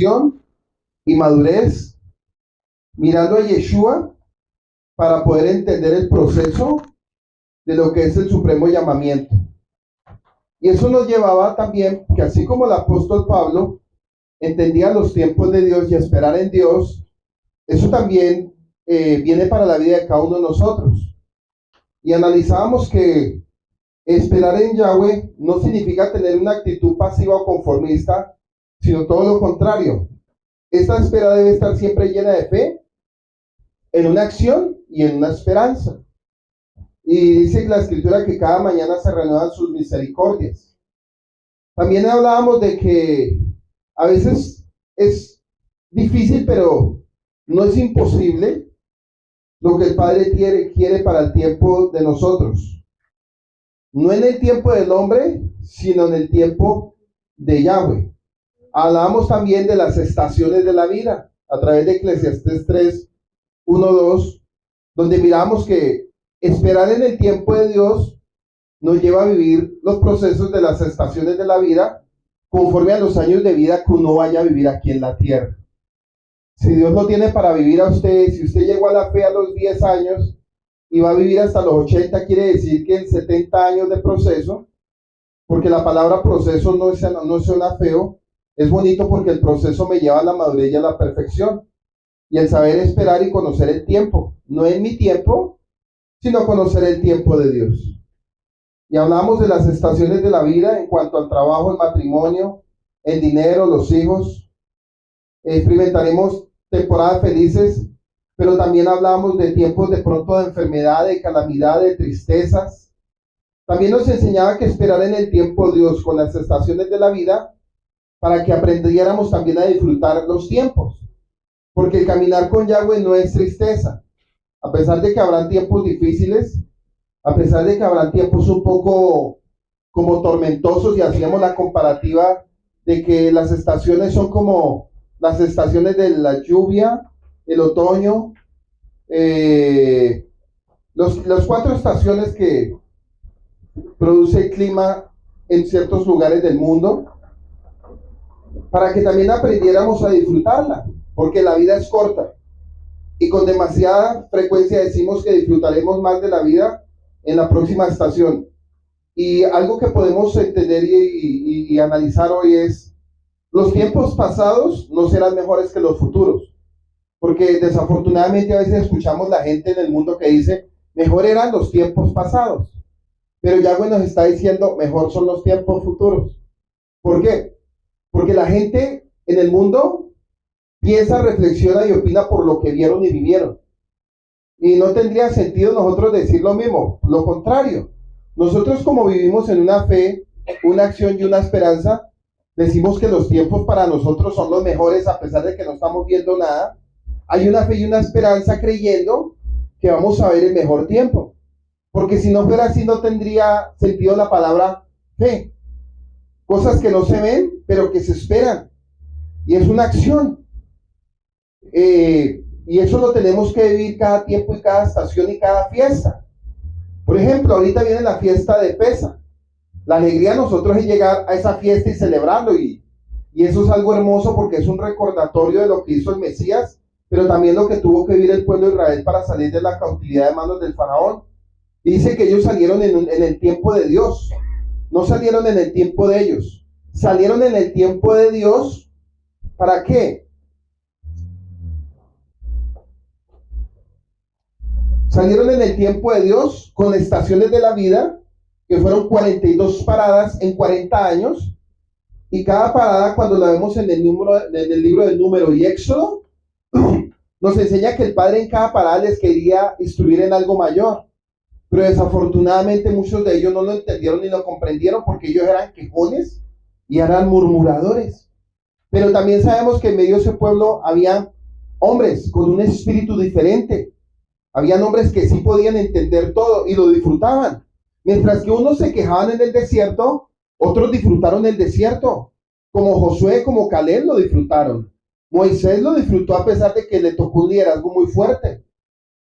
revelación y madurez, mirando a Yeshua para poder entender el proceso de lo que es el supremo llamamiento. Y eso nos llevaba también que así como el apóstol Pablo entendía los tiempos de Dios y esperar en Dios, eso también viene para la vida de cada uno de nosotros. Y analizábamos que esperar en Yahweh no significa tener una actitud pasiva o conformista, sino todo lo contrario. Esta espera debe estar siempre llena de fe, en una acción y en una esperanza. Y dice la escritura que cada mañana se renuevan sus misericordias. También hablábamos de que a veces es difícil, pero no es imposible lo que el Padre quiere para el tiempo de nosotros. No en el tiempo del hombre, sino en el tiempo de Yahweh. Hablábamos también de las estaciones de la vida a través de Eclesiastés 3, 1, 2, donde miramos que esperar en el tiempo de Dios nos lleva a vivir los procesos de las estaciones de la vida conforme a los años de vida que uno vaya a vivir aquí en la tierra. Si Dios lo tiene para vivir a usted, si usted llegó a la fe a los 10 años y va a vivir hasta los 80, quiere decir que en 70 años de proceso, porque la palabra proceso no suena feo, es bonito porque el proceso me lleva a la madurez y a la perfección. Y el saber esperar y conocer el tiempo, no en mi tiempo, sino conocer el tiempo de Dios. Y hablamos de las estaciones de la vida en cuanto al trabajo, el matrimonio, el dinero, los hijos. Experimentaremos temporadas felices, pero también hablamos de tiempos de pronto de enfermedad, de calamidad, de tristezas. También nos enseñaba que esperar en el tiempo de Dios con las estaciones de la vida para que aprendiéramos también a disfrutar los tiempos. Porque el caminar con Yahweh no es tristeza. A pesar de que habrán tiempos difíciles, a pesar de que habrán tiempos un poco como tormentosos, y hacíamos la comparativa de que las estaciones son como las estaciones de la lluvia, el otoño, las 4 estaciones que produce el clima en ciertos lugares del mundo, para que también aprendiéramos a disfrutarla, porque la vida es corta y con demasiada frecuencia decimos que disfrutaremos más de la vida en la próxima estación. Y algo que podemos entender y analizar hoy es: los tiempos pasados no serán mejores que los futuros, porque desafortunadamente a veces escuchamos la gente en el mundo que dice mejor eran los tiempos pasados, pero Yahweh nos está diciendo mejor son los tiempos futuros. ¿Por qué? Porque la gente en el mundo piensa, reflexiona y opina por lo que vieron y vivieron. Y no tendría sentido nosotros decir lo mismo, lo contrario. Nosotros, como vivimos en una fe, una acción y una esperanza, decimos que los tiempos para nosotros son los mejores a pesar de que no estamos viendo nada. Hay una fe y una esperanza creyendo que vamos a ver el mejor tiempo. Porque si no fuera así no tendría sentido la palabra fe. Cosas que no se ven, pero que se esperan. Y es una acción. Y eso lo tenemos que vivir cada tiempo y cada estación y cada fiesta. Por ejemplo, ahorita viene la fiesta de Pesa. La alegría de nosotros es llegar a esa fiesta y celebrarlo, y eso es algo hermoso porque es un recordatorio de lo que hizo el Mesías, pero también lo que tuvo que vivir el pueblo de Israel para salir de la cautividad de manos del faraón. Dice que ellos salieron en el tiempo de Dios, no salieron en el tiempo de ellos, salieron en el tiempo de Dios. ¿Para qué? Salieron en el tiempo de Dios con estaciones de la vida, que fueron 42 paradas en 40 años, y cada parada, cuando la vemos en el libro del Número y Éxodo, nos enseña que el Padre en cada parada les quería instruir en algo mayor, pero desafortunadamente muchos de ellos no lo entendieron ni lo comprendieron, porque ellos eran quejones y eran murmuradores. Pero también sabemos que en medio de ese pueblo había hombres con un espíritu diferente. Habían hombres que sí podían entender todo y lo disfrutaban. Mientras que unos se quejaban en el desierto, otros disfrutaron el desierto. Como Josué, como Caleb lo disfrutaron. Moisés lo disfrutó a pesar de que le tocó un liderazgo muy fuerte.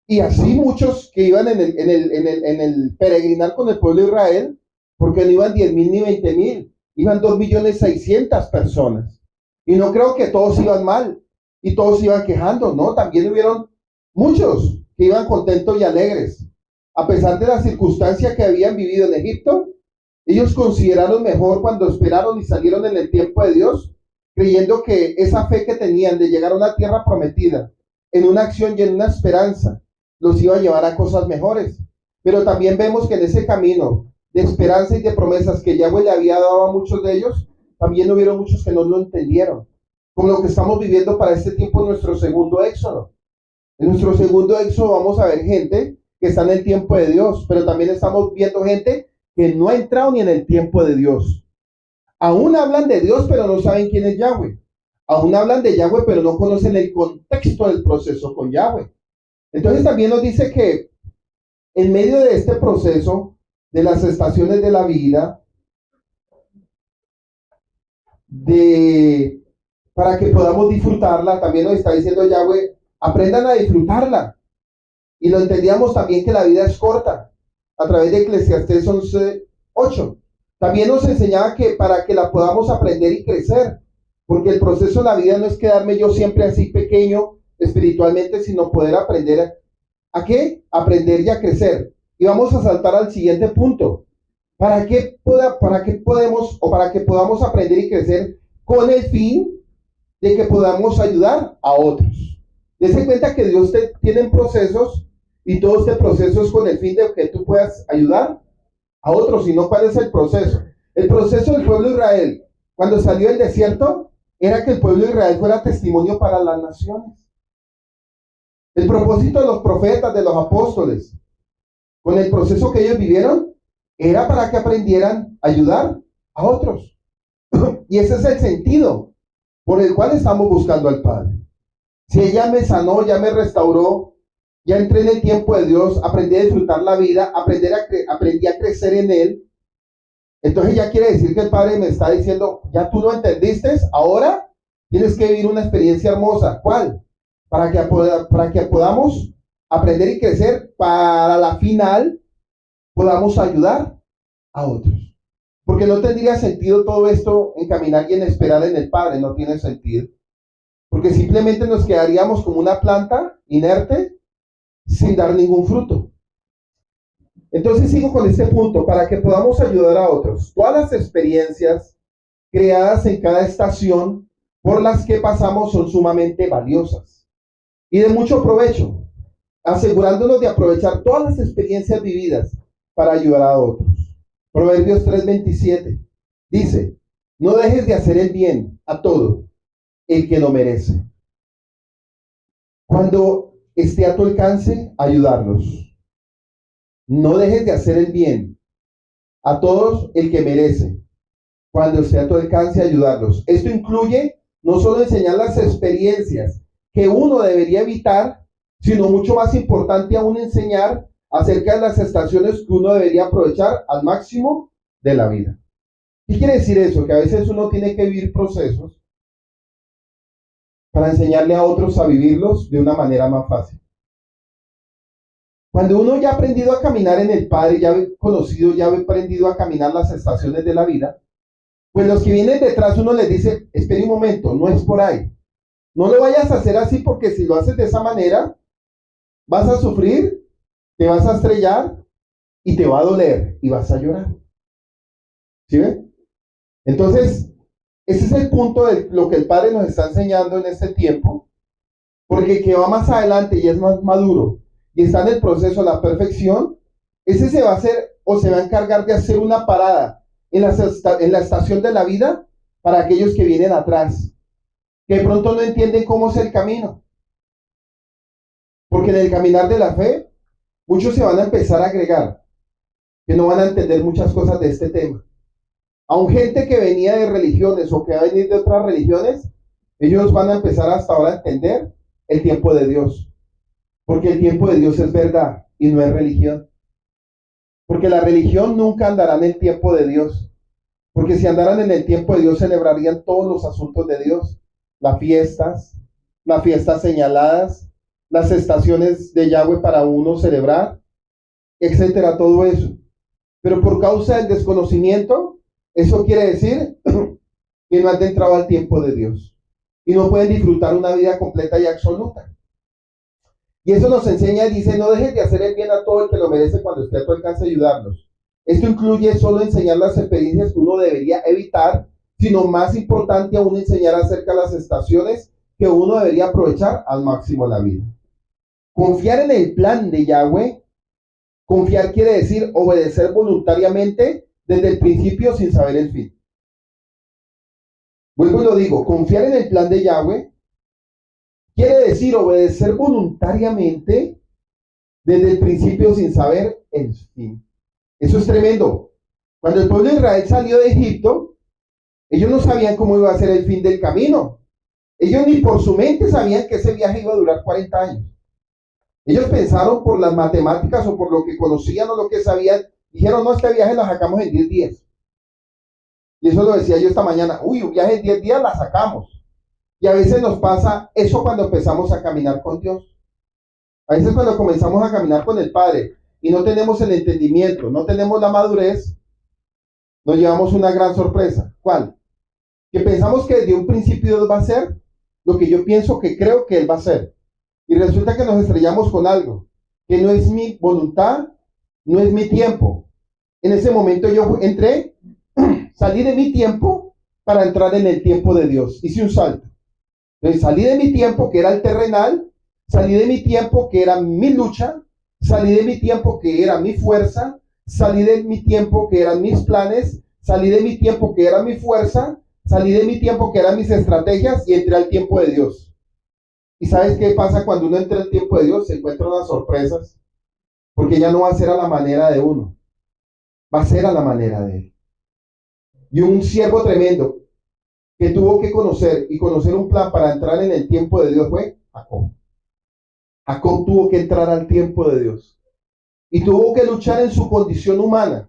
Y así muchos que iban en el peregrinar con el pueblo de Israel, porque no iban 10,000 ni 20,000, iban 2,600,000 personas. Y no creo que todos iban mal y todos iban quejando, ¿no? También hubieron muchos que iban contentos y alegres. A pesar de la circunstancia que habían vivido en Egipto, ellos consideraron mejor cuando esperaron y salieron en el tiempo de Dios, creyendo que esa fe que tenían de llegar a una tierra prometida, en una acción y en una esperanza, los iba a llevar a cosas mejores. Pero también vemos que en ese camino de esperanza y de promesas que Yahweh le había dado a muchos de ellos, también hubieron muchos que no lo entendieron. Como lo que estamos viviendo para este tiempo en nuestro segundo éxodo. En nuestro segundo éxodo vamos a ver gente que está en el tiempo de Dios, pero también estamos viendo gente que no ha entrado ni en el tiempo de Dios. Aún hablan de Dios, pero no saben quién es Yahweh. Aún hablan de Yahweh, pero no conocen el contexto del proceso con Yahweh. Entonces también nos dice que en medio de este proceso de las estaciones de la vida, para que podamos disfrutarla, también nos está diciendo Yahweh, aprendan a disfrutarla. Y lo entendíamos también que la vida es corta, a través de Eclesiastés 11:8. También nos enseñaba que para que la podamos aprender y crecer, porque el proceso de la vida no es quedarme yo siempre así pequeño espiritualmente, sino poder aprender ¿a qué? Aprender y a crecer. Y vamos a saltar al siguiente punto. ¿Para qué podemos o para que podamos aprender y crecer con el fin de que podamos ayudar a otros? Dese cuenta que Dios tiene procesos y todo este proceso es con el fin de que tú puedas ayudar a otros, sino ¿cuál es el proceso? El proceso del pueblo de Israel, cuando salió del desierto, era que el pueblo de Israel fuera testimonio para las naciones. El propósito de los profetas, de los apóstoles, con el proceso que ellos vivieron, era para que aprendieran a ayudar a otros. Y ese es el sentido por el cual estamos buscando al Padre. Si ella me sanó, ya me restauró, ya entré en el tiempo de Dios, aprendí a disfrutar la vida, aprendí a crecer en Él, entonces ya quiere decir que el Padre me está diciendo, ya tú lo entendiste, ahora tienes que vivir una experiencia hermosa. ¿Cuál? Para que podamos aprender y crecer, para la final podamos ayudar a otros. Porque no tendría sentido todo esto en caminar y en esperar en el Padre, no tiene sentido. Porque simplemente nos quedaríamos como una planta inerte sin dar ningún fruto. Entonces sigo con este punto, para que podamos ayudar a otros. Todas las experiencias creadas en cada estación por las que pasamos son sumamente valiosas y de mucho provecho, asegurándonos de aprovechar todas las experiencias vividas para ayudar a otros. Proverbios 3:27 dice, no dejes de hacer el bien a todo el que lo merece. Cuando esté a tu alcance, ayudarlos. No dejes de hacer el bien a todos el que merece. Cuando esté a tu alcance, ayudarlos. Esto incluye no solo enseñar las experiencias que uno debería evitar, sino mucho más importante aún enseñar acerca de las estaciones que uno debería aprovechar al máximo de la vida. ¿Qué quiere decir eso? Que a veces uno tiene que vivir procesos para enseñarle a otros a vivirlos de una manera más fácil. Cuando uno ya ha aprendido a caminar en el Padre, ya ha conocido, ya ha aprendido a caminar las estaciones de la vida, pues los que vienen detrás uno les dice, espere un momento, no es por ahí. No lo vayas a hacer así porque si lo haces de esa manera, vas a sufrir, te vas a estrellar y te va a doler y vas a llorar. ¿Sí ven? Entonces, ese es el punto de lo que el Padre nos está enseñando en este tiempo, porque el que va más adelante y es más maduro y está en el proceso de la perfección, ese se va a hacer o se va a encargar de hacer una parada en la estación de la vida para aquellos que vienen atrás, que de pronto no entienden cómo es el camino. Porque en el caminar de la fe, muchos se van a empezar a agregar, que no van a entender muchas cosas de este tema. Aun gente que venía de religiones o que va a venir de otras religiones, ellos van a empezar hasta ahora a entender el tiempo de Dios. Porque el tiempo de Dios es verdad y no es religión. Porque la religión nunca andará en el tiempo de Dios. Porque si andaran en el tiempo de Dios, celebrarían todos los asuntos de Dios. Las fiestas señaladas, las estaciones de Yahweh para uno celebrar, etcétera, todo eso. Pero por causa del desconocimiento, eso quiere decir que no han entrado al tiempo de Dios. y no pueden disfrutar una vida completa y absoluta. Y eso nos enseña y dice, no dejes de hacer el bien a todo el que lo merece cuando esté a tu alcance ayudarlos. Esto incluye solo enseñar las experiencias que uno debería evitar, sino más importante aún enseñar acerca de las estaciones que uno debería aprovechar al máximo en la vida. Confiar en el plan de Yahweh. Confiar quiere decir obedecer voluntariamente desde el principio sin saber el fin. Vuelvo y lo digo, confiar en el plan de Yahweh quiere decir obedecer voluntariamente desde el principio sin saber el fin. Eso es tremendo. Cuando el pueblo de Israel salió de Egipto, ellos no sabían cómo iba a ser el fin del camino. Ellos ni por su mente sabían que ese viaje iba a durar 40 años. Ellos pensaron por las matemáticas o por lo que conocían o lo que sabían, dijeron, no, este viaje lo sacamos en 10 días. Y eso lo decía yo esta mañana, uy, un viaje en 10 días la sacamos. Y a veces nos pasa eso cuando empezamos a caminar con Dios. A veces cuando comenzamos a caminar con el Padre y no tenemos el entendimiento, no tenemos la madurez, nos llevamos una gran sorpresa. ¿Cuál? Que pensamos que desde un principio Dios va a hacer lo que yo pienso que creo que Él va a hacer. Y resulta que nos estrellamos con algo, que no es mi voluntad, no es mi tiempo. En ese momento yo entré, salí de mi tiempo para entrar en el tiempo de Dios. Hice un salto. Entonces salí de mi tiempo, que era el terrenal, salí de mi tiempo, que era mi lucha, salí de mi tiempo, que era mi fuerza, salí de mi tiempo, que eran mis planes, salí de mi tiempo, que era mi fuerza, salí de mi tiempo, que eran mis estrategias, y entré al tiempo de Dios. ¿Y sabes qué pasa cuando uno entra al tiempo de Dios? Se encuentra unas sorpresas, porque ya no va a ser a la manera de uno, va a ser a la manera de Él. Y un siervo tremendo que tuvo que conocer y conocer un plan para entrar en el tiempo de Dios fue Jacob. Jacob tuvo que entrar al tiempo de Dios y tuvo que luchar en su condición humana,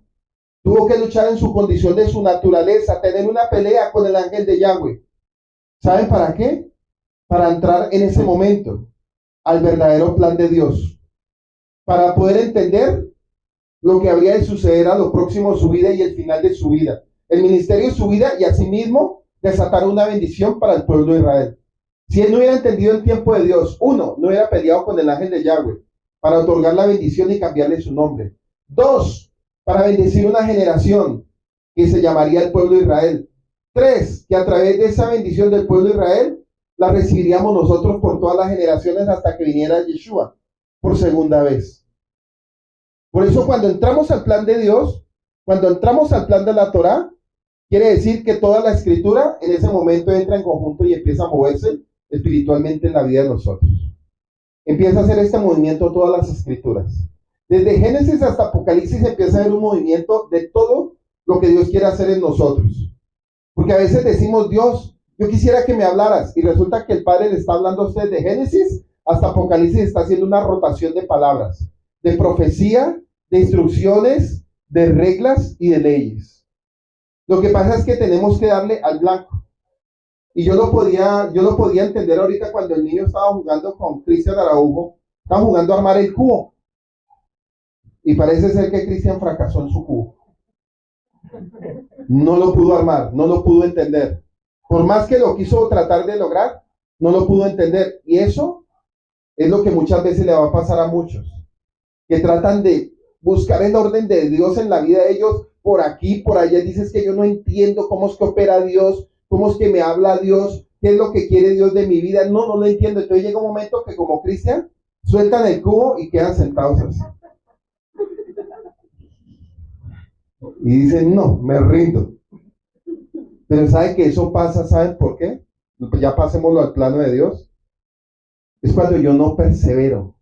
tuvo que luchar en su condición de su naturaleza, tener una pelea con el ángel de Yahweh. ¿Saben para qué? Para entrar en ese momento al verdadero plan de Dios, para poder entender lo que habría de suceder a lo próximo de su vida y el final de su vida, el ministerio de su vida, y asimismo desatar una bendición para el pueblo de Israel. Si él no hubiera entendido el tiempo de Dios, uno, no hubiera peleado con el ángel de Yahweh para otorgar la bendición y cambiarle su nombre. Dos, para bendecir una generación que se llamaría el pueblo de Israel. Tres, que a través de esa bendición del pueblo de Israel la recibiríamos nosotros por todas las generaciones hasta que viniera Yeshua por segunda vez. Por eso cuando entramos al plan de Dios, cuando entramos al plan de la Torá, quiere decir que toda la escritura en ese momento entra en conjunto y empieza a moverse espiritualmente en la vida de nosotros. Empieza a hacer este movimiento todas las escrituras. Desde Génesis hasta Apocalipsis empieza a haber un movimiento de todo lo que Dios quiere hacer en nosotros. Porque a veces decimos, Dios, yo quisiera que me hablaras, y resulta que el Padre le está hablando a usted de Génesis hasta Apocalipsis, está haciendo una rotación de palabras, de profecía, de instrucciones, de reglas y de leyes. Lo que pasa es que tenemos que darle al blanco. Y yo lo podía entender ahorita cuando el niño estaba jugando con Cristian Araujo, estaba jugando a armar el cubo. Y parece ser que Cristian fracasó en su cubo. No lo pudo armar, no lo pudo entender. Por más que lo quiso tratar de lograr, no lo pudo entender. Y eso es lo que muchas veces le va a pasar a muchos, que tratan de buscar el orden de Dios en la vida de ellos, por aquí, por allá. Dices que yo no entiendo cómo es que opera Dios, cómo es que me habla Dios, qué es lo que quiere Dios de mi vida. No lo entiendo. Entonces llega un momento que como Cristian, sueltan el cubo y quedan sentados así. Y dicen, no, me rindo. Pero ¿saben que eso pasa? ¿Saben por qué? Ya pasémoslo al plano de Dios. Es cuando yo no persevero.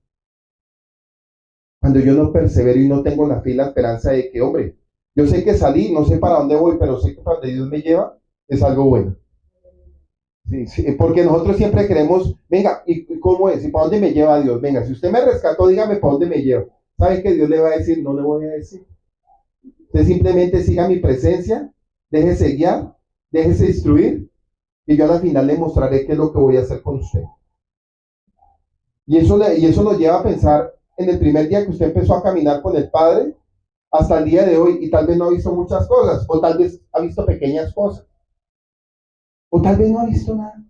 Cuando yo no persevero y no tengo la fe y la esperanza de que, hombre, yo sé que salí, no sé para dónde voy, pero sé que para donde Dios me lleva es algo bueno. Sí, sí, porque nosotros siempre queremos, venga, ¿y cómo es? ¿Y para dónde me lleva Dios? Venga, si usted me rescató, dígame para dónde me lleva. ¿Sabe que Dios le va a decir? No le voy a decir. Usted simplemente siga mi presencia, déjese guiar, déjese instruir, y yo al final le mostraré qué es lo que voy a hacer con usted. Y eso nos lleva a pensar en el primer día que usted empezó a caminar con el Padre hasta el día de hoy, y tal vez no ha visto muchas cosas, o tal vez ha visto pequeñas cosas, o tal vez no ha visto nada.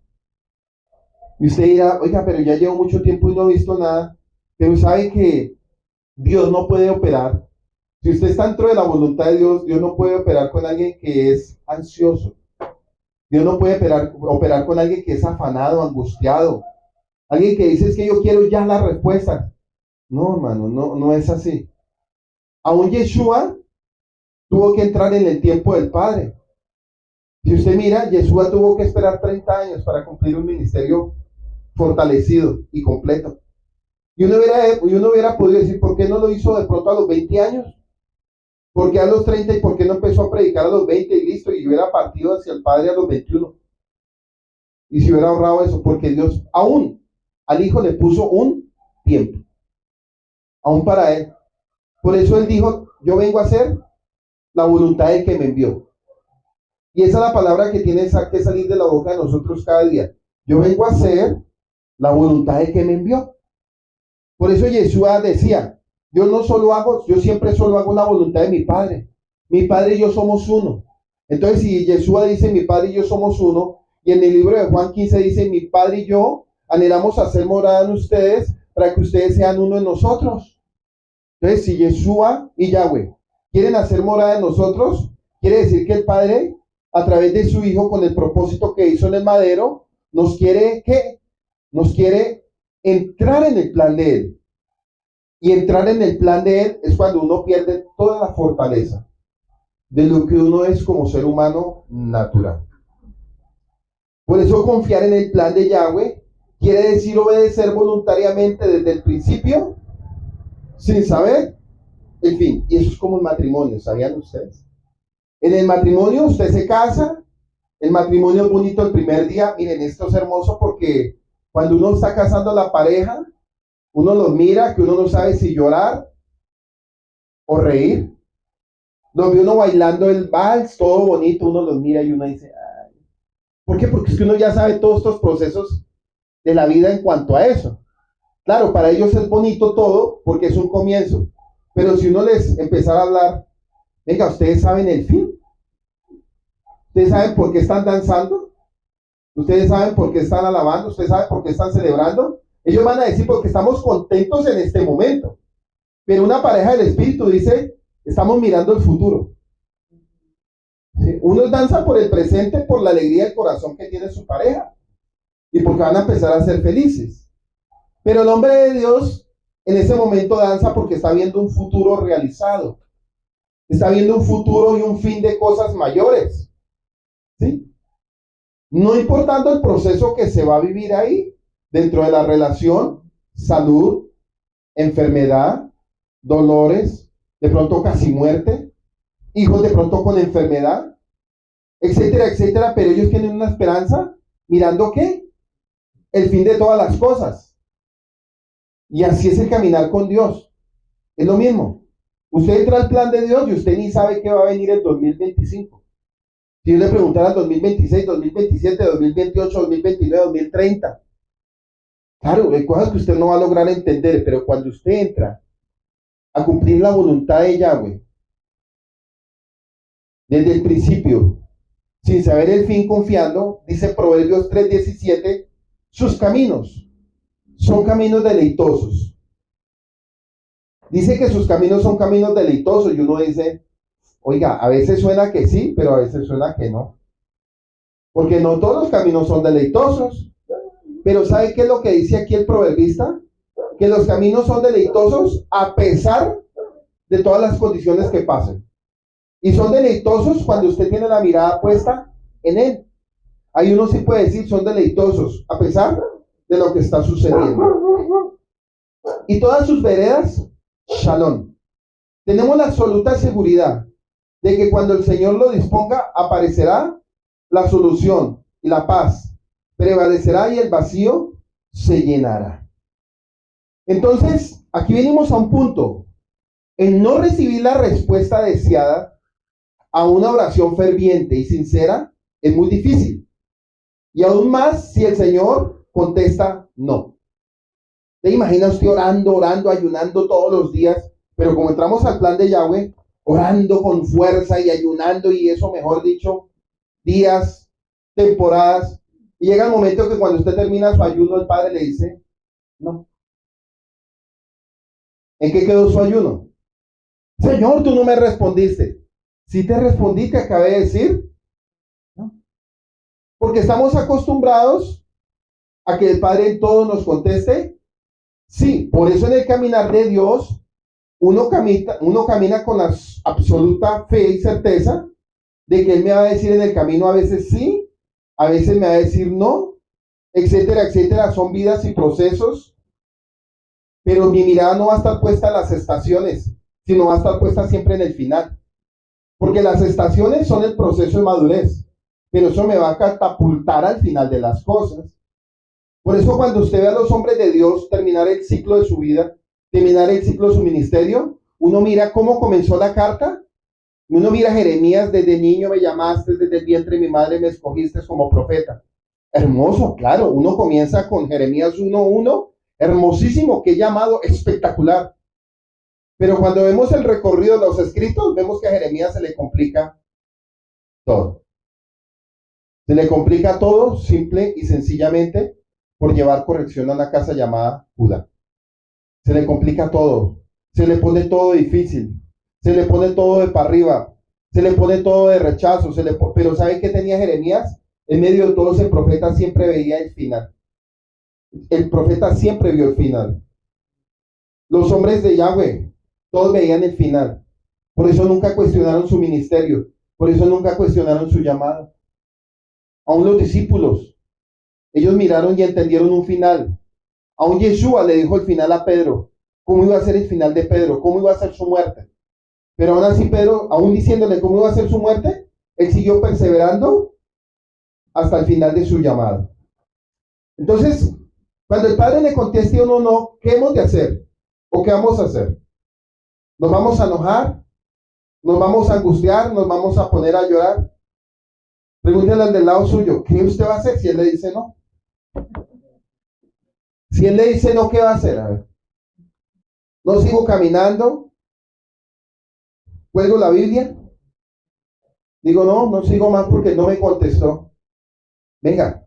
Y usted dirá, oiga, pero ya llevo mucho tiempo y no he visto nada. Pero sabe que Dios no puede operar. Si usted está dentro de la voluntad de Dios, Dios no puede operar con alguien que es ansioso. Dios no puede operar con alguien que es afanado, angustiado. Alguien que dice es que yo quiero ya la respuesta. No, hermano, no es así. Aún Yeshua tuvo que entrar en el tiempo del Padre. Si usted mira, Yeshua tuvo que esperar 30 años para cumplir un ministerio fortalecido y completo. Y uno hubiera podido decir, ¿por qué no lo hizo de pronto a los 20 años? ¿Por qué a los 30 y por qué no empezó a predicar a los 20 y listo? Y hubiera partido hacia el Padre a los 21. Y si hubiera ahorrado eso, porque Dios aún al Hijo le puso un tiempo, aún para Él. Por eso Él dijo, yo vengo a hacer la voluntad del que me envió. Y esa es la palabra que tiene que salir de la boca de nosotros cada día. Yo vengo a hacer la voluntad del que me envió. Por eso Yeshua decía, yo siempre solo hago la voluntad de mi Padre. Mi Padre y yo somos uno. Entonces, si Yeshua dice, mi Padre y yo somos uno, y en el libro de Juan 15 dice, mi Padre y yo anhelamos hacer morada en ustedes para que ustedes sean uno en nosotros. Entonces, si Yeshua y Yahweh quieren hacer morada en nosotros, quiere decir que el Padre, a través de su Hijo, con el propósito que hizo en el madero, nos quiere, ¿qué? Nos quiere entrar en el plan de Él. Y entrar en el plan de Él es cuando uno pierde toda la fortaleza de lo que uno es como ser humano natural. Por eso confiar en el plan de Yahweh quiere decir obedecer voluntariamente desde el principio, sin saber el fin. Y eso es como el matrimonio, ¿sabían ustedes? En el matrimonio usted se casa, el matrimonio es bonito el primer día. Miren, esto es hermoso porque cuando uno está casando a la pareja, uno los mira, que uno no sabe si llorar o reír. Los ve uno bailando el vals, todo bonito, uno los mira y uno dice, ay. ¿Por qué? Porque es que uno ya sabe todos estos procesos de la vida en cuanto a eso. Claro, para ellos es bonito todo porque es un comienzo. Pero si uno les empezara a hablar, venga, ¿ustedes saben el fin? ¿Ustedes saben por qué están danzando? ¿Ustedes saben por qué están alabando? ¿Ustedes saben por qué están celebrando? Ellos van a decir porque estamos contentos en este momento. Pero una pareja del espíritu dice, estamos mirando el futuro. ¿Sí? Unos danzan por el presente, por la alegría del corazón que tiene su pareja. Y porque van a empezar a ser felices. Pero el hombre de Dios en ese momento danza porque está viendo un futuro realizado. Está viendo un futuro y un fin de cosas mayores. ¿Sí? No importando el proceso que se va a vivir ahí, dentro de la relación, salud, enfermedad, dolores, de pronto casi muerte, hijos de pronto con enfermedad, etcétera, etcétera, pero ellos tienen una esperanza mirando ¿qué? El fin de todas las cosas. Y así es el caminar con Dios. Es lo mismo. Usted entra al plan de Dios y usted ni sabe qué va a venir el 2025. Si yo le preguntara el 2026, 2027, 2028, 2029, 2030. Claro, hay cosas que usted no va a lograr entender, pero cuando usted entra a cumplir la voluntad de Yahweh, desde el principio, sin saber el fin, confiando, dice Proverbios 3:17, sus caminos son caminos deleitosos. Dice que sus caminos son caminos deleitosos y uno dice, oiga, a veces suena que sí, pero a veces suena que no. Porque no todos los caminos son deleitosos. Pero ¿sabe qué es lo que dice aquí el proverbista? Que los caminos son deleitosos a pesar de todas las condiciones que pasen. Y son deleitosos cuando usted tiene la mirada puesta en Él. Ahí uno sí puede decir, son deleitosos a pesar de lo que está sucediendo. Y todas sus veredas, shalom. Tenemos la absoluta seguridad de que cuando el Señor lo disponga, aparecerá la solución y la paz. Prevalecerá y el vacío se llenará. Entonces, aquí venimos a un punto. El no recibir la respuesta deseada a una oración ferviente y sincera es muy difícil. Y aún más si el Señor contesta no. ¿Te imaginas usted orando, ayunando todos los días? Pero como entramos al plan de Yahweh, orando con fuerza y ayunando y eso, mejor dicho, días, temporadas, Y llega el momento que cuando usted termina su ayuno, el padre le dice, no. ¿En qué quedó su ayuno? Señor, tú no me respondiste. Si te respondí, te acabé de decir, ¿no? Porque estamos acostumbrados a que el Padre en todo nos conteste, sí. Por eso en el caminar de Dios, uno camina con la absoluta fe y certeza de que Él me va a decir en el camino a veces sí, a veces me va a decir no, etcétera, etcétera. Son vidas y procesos, pero mi mirada no va a estar puesta en las estaciones, sino va a estar puesta siempre en el final. Porque las estaciones son el proceso de madurez, pero eso me va a catapultar al final de las cosas. Por eso cuando usted ve a los hombres de Dios terminar el ciclo de su vida, terminar el ciclo de su ministerio, uno mira cómo comenzó la carta, uno mira a Jeremías, desde niño me llamaste, desde el vientre de mi madre me escogiste como profeta. Hermoso, claro, uno comienza con Jeremías 1:1, hermosísimo, qué llamado espectacular. Pero cuando vemos el recorrido de los escritos, vemos que a Jeremías se le complica todo. Se le complica todo simple y sencillamente por llevar corrección a una casa llamada Judá. Se le complica todo. Se le pone todo difícil. Se le pone todo de para arriba. Se le pone todo de rechazo. Pero ¿sabe qué tenía Jeremías? En medio de todos el profeta siempre veía el final. El profeta siempre vio el final. Los hombres de Yahweh todos veían el final. Por eso nunca cuestionaron su ministerio. Por eso nunca cuestionaron su llamado. Aún los discípulos, ellos miraron y entendieron un final. Aún Yeshua le dijo el final a Pedro. ¿Cómo iba a ser el final de Pedro? ¿Cómo iba a ser su muerte? Pero aún así Pedro, aún diciéndole cómo iba a ser su muerte, él siguió perseverando hasta el final de su llamado. Entonces, cuando el Padre le conteste a uno no, ¿qué hemos de hacer? ¿O qué vamos a hacer? ¿Nos vamos a enojar? ¿Nos vamos a angustiar? ¿Nos vamos a poner a llorar? Pregúntale al del lado suyo, ¿qué usted va a hacer si él le dice no? Si él le dice no, ¿qué va a hacer? A ver. ¿No sigo caminando? ¿Cuelgo la Biblia? Digo, no sigo más porque no me contestó. Venga.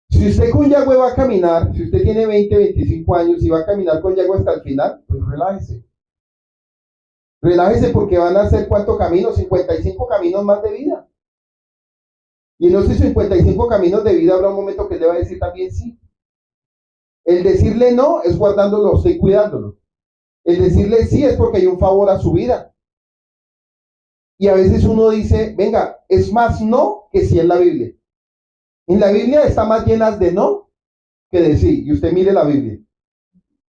Si usted con Yahweh va a caminar, si usted tiene 20, 25 años y va a caminar con Yahweh hasta el final, pues relájese. Relájese porque van a ser ¿cuántos caminos? 55 caminos más de vida. Y en esos 55 caminos de vida habrá un momento que le va a decir también sí. El decirle no es guardándolo, estoy cuidándolo. El decirle sí es porque hay un favor a su vida. Y a veces uno dice, venga, es más no que sí en la Biblia. En la Biblia está más llenas de no que de sí. Y usted mire la Biblia.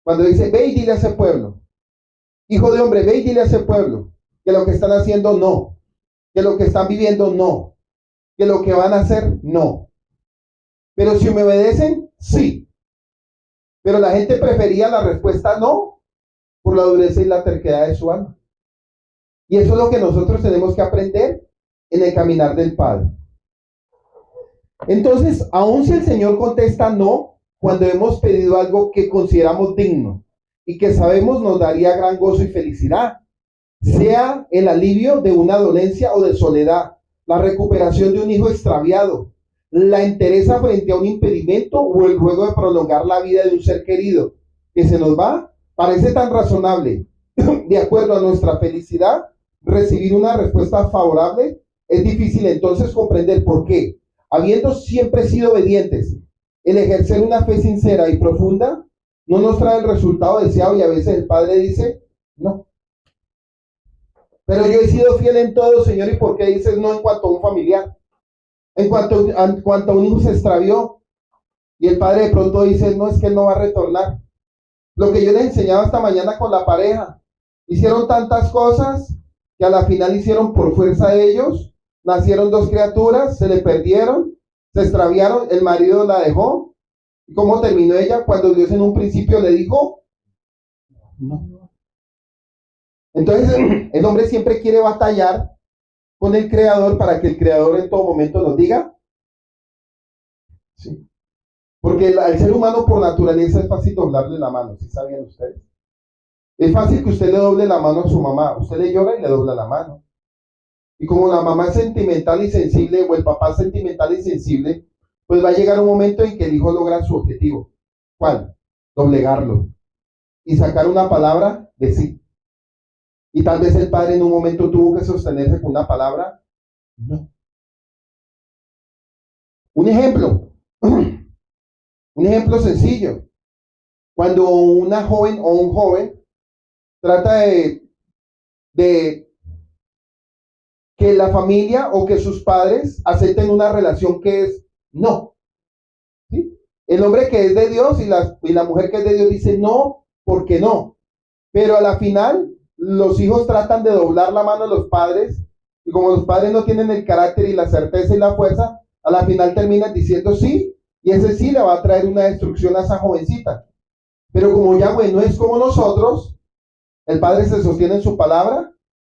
Cuando dice, ve y dile a ese pueblo. Hijo de hombre, ve y dile a ese pueblo que lo que están haciendo no. Que lo que están viviendo no. Que lo que van a hacer no. Pero si me obedecen, sí. Pero la gente prefería la respuesta no por la dureza y la terquedad de su alma. Y eso es lo que nosotros tenemos que aprender en el caminar del Padre. Entonces, aun si el Señor contesta no, cuando hemos pedido algo que consideramos digno y que sabemos nos daría gran gozo y felicidad, sea el alivio de una dolencia o de soledad, la recuperación de un hijo extraviado, la entereza frente a un impedimento o el ruego de prolongar la vida de un ser querido que se nos va, parece tan razonable, de acuerdo a nuestra felicidad, recibir una respuesta favorable. Es difícil entonces comprender por qué, habiendo siempre sido obedientes, el ejercer una fe sincera y profunda no nos trae el resultado deseado, y a veces el Padre dice no. Pero yo he sido fiel en todo, Señor, ¿y por qué dices no en cuanto a un familiar? En cuanto a un hijo se extravió, y el Padre de pronto dice, no, es que él no va a retornar. Lo que yo les enseñaba esta mañana con la pareja, hicieron tantas cosas que a la final hicieron por fuerza de ellos, nacieron dos criaturas, se le perdieron, se extraviaron, el marido la dejó. ¿Y cómo terminó ella? Cuando Dios en un principio le dijo no. Entonces el hombre siempre quiere batallar con el Creador para que el Creador en todo momento nos diga sí. Porque al ser humano por naturaleza es fácil doblarle la mano, ¿sí sabían ustedes? Es fácil que usted le doble la mano a su mamá, usted le llora y le dobla la mano. Y como la mamá es sentimental y sensible, o el papá es sentimental y sensible, pues va a llegar un momento en que el hijo logra su objetivo. ¿Cuál? Doblegarlo y sacar una palabra de sí. Y tal vez el padre en un momento tuvo que sostenerse con una palabra. No. Un ejemplo, un ejemplo sencillo. Cuando una joven o un joven trata de que la familia o que sus padres acepten una relación que es no. ¿Sí? El hombre que es de Dios y la mujer que es de Dios dice no, porque no. Pero a la final, los hijos tratan de doblar la mano a los padres, y como los padres no tienen el carácter y la certeza y la fuerza, a la final terminan diciendo sí, y ese sí le va a traer una destrucción a esa jovencita. Pero como Yahweh no es como nosotros, el padre se sostiene en su palabra,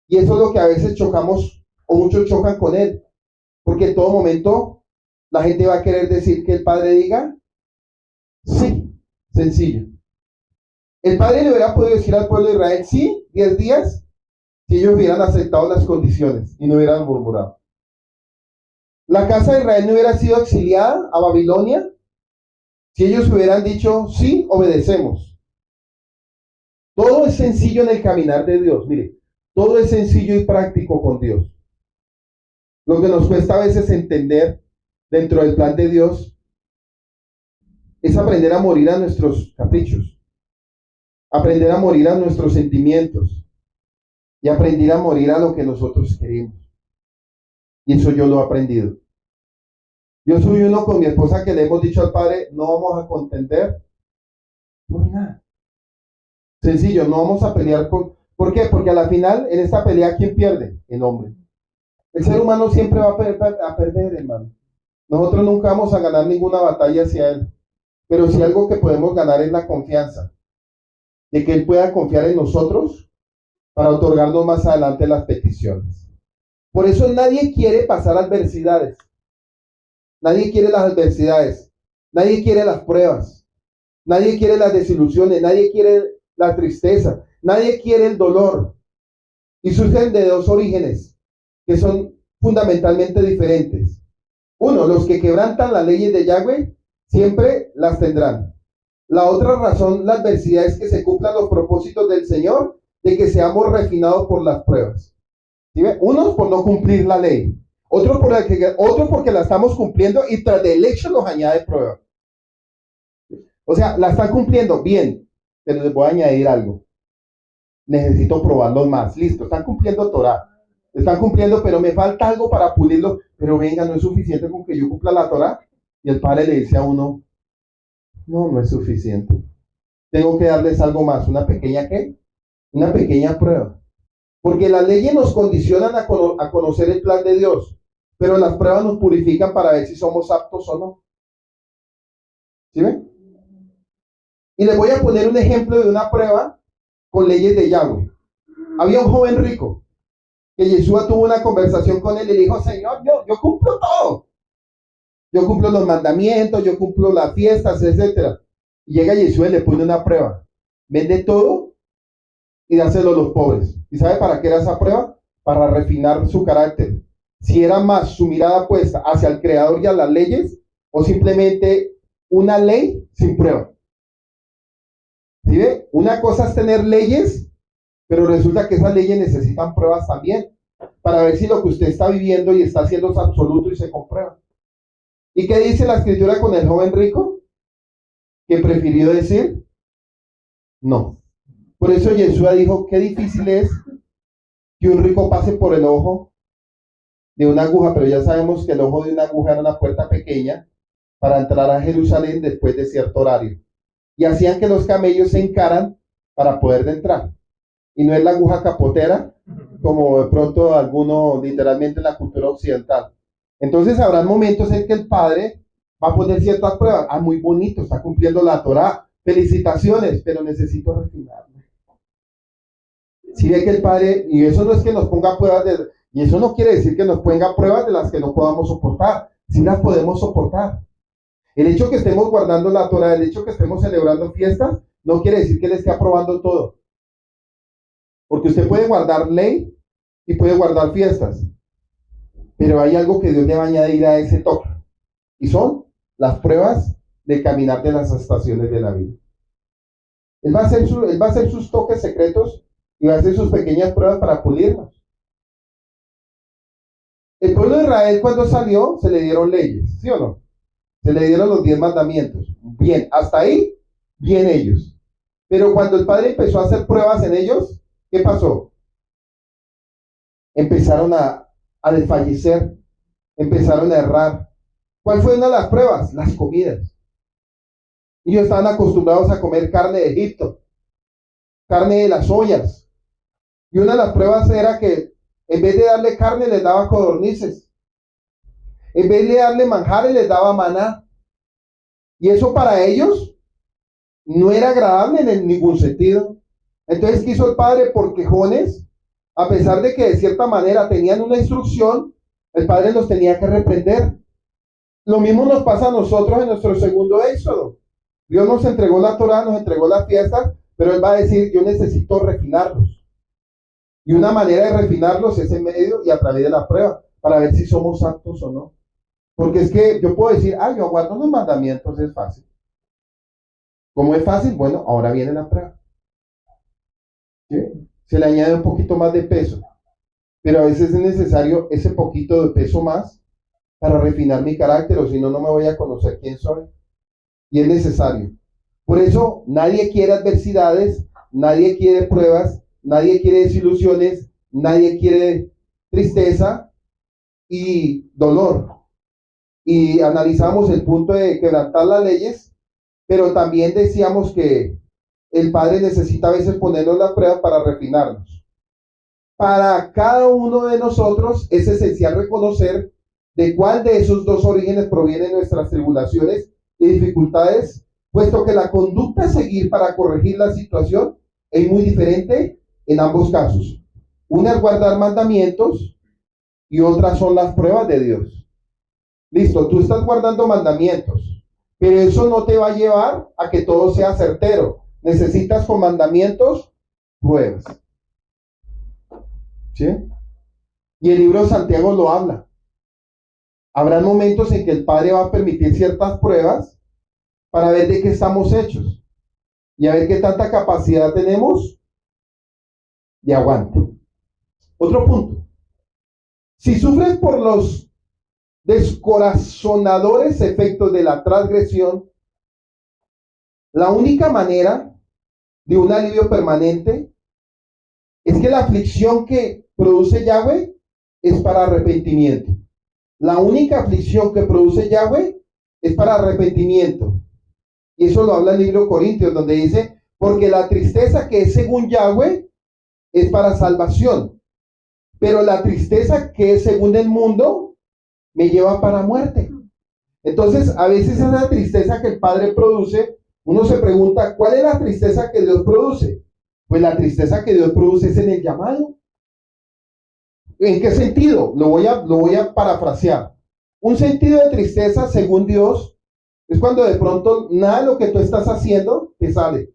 y eso es lo que a veces chocamos, o muchos chocan con él, porque en todo momento la gente va a querer decir que el padre diga sí, sencillo. El padre le hubiera podido decir al pueblo de Israel, sí, 10 días, si ellos hubieran aceptado las condiciones y no hubieran murmurado. La casa de Israel no hubiera sido exiliada a Babilonia si ellos hubieran dicho, sí, obedecemos. Todo es sencillo en el caminar de Dios, mire, todo es sencillo y práctico con Dios. Lo que nos cuesta a veces entender dentro del plan de Dios es aprender a morir a nuestros caprichos, aprender a morir a nuestros sentimientos y aprender a morir a lo que nosotros queremos. Y eso yo lo he aprendido. Yo soy uno con mi esposa que le hemos dicho al padre, no vamos a contender por nada. Sencillo, no vamos a pelear con... ¿Por qué? Porque a la final, en esta pelea, ¿quién pierde? El hombre. El ser humano siempre va a perder, hermano. Nosotros nunca vamos a ganar ninguna batalla hacia él. Pero si algo que podemos ganar es la confianza. De que él pueda confiar en nosotros para otorgarnos más adelante las peticiones. Por eso nadie quiere pasar adversidades. Nadie quiere las adversidades. Nadie quiere las pruebas. Nadie quiere las desilusiones. Nadie quiere la tristeza. Nadie quiere el dolor. Y surgen de dos orígenes que son fundamentalmente diferentes. Uno, los que quebrantan las leyes de Yahweh siempre las tendrán. La otra razón, la adversidad, es que se cumplan los propósitos del Señor de que seamos refinados por las pruebas. ¿Sí ve? Unos por no cumplir la ley. Otros porque la estamos cumpliendo y tras del hecho nos añade prueba. O sea, la están cumpliendo bien, pero les voy a añadir algo. Necesito probarlos más. Listo, están cumpliendo Torah. Están cumpliendo, pero me falta algo para pulirlo. Pero venga, no es suficiente con que yo cumpla la Torah. Y el padre le dice a uno, no es suficiente. Tengo que darles algo más. ¿Una pequeña qué? Una pequeña prueba. Porque las leyes nos condicionan a conocer el plan de Dios. Pero las pruebas nos purifican para ver si somos aptos o no. ¿Sí ven? Y les voy a poner un ejemplo de una prueba con leyes de Yahweh. Había un joven rico que Yeshua tuvo una conversación con él y le dijo, Señor, yo cumplo todo. Yo cumplo los mandamientos, yo cumplo las fiestas, etc. Y llega Yeshua y le pone una prueba. Vende todo y dáselo a los pobres. ¿Y sabe para qué era esa prueba? Para refinar su carácter. Si era más su mirada puesta hacia el Creador y a las leyes, o simplemente una ley sin prueba. ¿Sí ve? Una cosa es tener leyes, pero resulta que esas leyes necesitan pruebas también, para ver si lo que usted está viviendo y está haciendo es absoluto y se comprueba. ¿Y qué dice la escritura con el joven rico? Que prefirió decir no. Por eso Yeshua dijo, qué difícil es que un rico pase por el ojo de una aguja, pero ya sabemos que el ojo de una aguja era una puerta pequeña para entrar a Jerusalén después de cierto horario. Y hacían que los camellos se encaran para poder entrar. Y no es la aguja capotera, como de pronto alguno literalmente en la cultura occidental. Entonces habrá momentos en que el padre va a poner ciertas pruebas. Muy bonito, está cumpliendo la Torah. Felicitaciones, pero necesito refinarme. Si ve que el padre, y eso no es que nos ponga pruebas y eso no quiere decir que nos ponga pruebas de las que no podamos soportar. Sí las podemos soportar. El hecho que estemos guardando la Torah, el hecho que estemos celebrando fiestas, no quiere decir que le esté aprobando todo. Porque usted puede guardar ley y puede guardar fiestas. Pero hay algo que Dios le va a añadir a ese toque, y son las pruebas de caminar de las estaciones de la vida. Él va a hacer sus toques secretos y va a hacer sus pequeñas pruebas para pulirnos. El pueblo de Israel, cuando salió, se le dieron leyes, ¿sí o no? Se le dieron los 10 mandamientos. Bien, hasta ahí, bien ellos. Pero cuando el Padre empezó a hacer pruebas en ellos, ¿qué pasó? Empezaron a desfallecer, empezaron a errar. ¿Cuál fue una de las pruebas? Las comidas. Ellos estaban acostumbrados a comer carne de Egipto, carne de las ollas. Y una de las pruebas era que en vez de darle carne les daba codornices. En vez de darle manjares les daba maná. Y eso para ellos no era agradable en ningún sentido. Entonces, ¿qué hizo el Padre? Por quejones, a pesar de que de cierta manera tenían una instrucción, el Padre los tenía que reprender. Lo mismo nos pasa a nosotros en nuestro segundo éxodo. Dios nos entregó la Torá, nos entregó las fiestas, pero Él va a decir, yo necesito refinarlos. Y una manera de refinarlos es en medio y a través de la prueba, para ver si somos aptos o no. Porque es que yo puedo decir, yo aguardo los mandamientos, es fácil. ¿Cómo es fácil? Bueno, ahora viene la prueba. ¿Sí? Se le añade un poquito más de peso, pero a veces es necesario ese poquito de peso más para refinar mi carácter, o si no, no me voy a conocer quién soy. Y es necesario. Por eso nadie quiere adversidades, nadie quiere pruebas, nadie quiere desilusiones, nadie quiere tristeza y dolor. Y analizamos el punto de quebrantar las leyes, pero también decíamos que el Padre necesita a veces ponernos las pruebas para refinarnos. Para cada uno de nosotros es esencial reconocer de cuál de esos dos orígenes provienen nuestras tribulaciones y dificultades, puesto que la conducta a seguir para corregir la situación es muy diferente en ambos casos. Una es guardar mandamientos y otra son las pruebas de Dios. Listo, tú estás guardando mandamientos, pero eso no te va a llevar a que todo sea certero. Necesitas con mandamientos pruebas. ¿Sí? Y el libro de Santiago lo habla. Habrá momentos en que el Padre va a permitir ciertas pruebas para ver de qué estamos hechos y a ver qué tanta capacidad tenemos de aguante. Otro punto. Si sufres por los descorazonadores efectos de la transgresión, la única manera de un alivio permanente es que la aflicción que produce Yahweh es para arrepentimiento. La única aflicción que produce Yahweh es para arrepentimiento. Y eso lo habla el libro de Corintios, donde dice, porque la tristeza que es según Yahweh es para salvación, pero la tristeza que es según el mundo me lleva para muerte. Entonces, a veces esa tristeza que el Padre produce, uno se pregunta, ¿cuál es la tristeza que Dios produce? Pues la tristeza que Dios produce es en el llamado. ¿En qué sentido? Lo voy a parafrasear. Un sentido de tristeza, según Dios, es cuando de pronto nada de lo que tú estás haciendo te sale.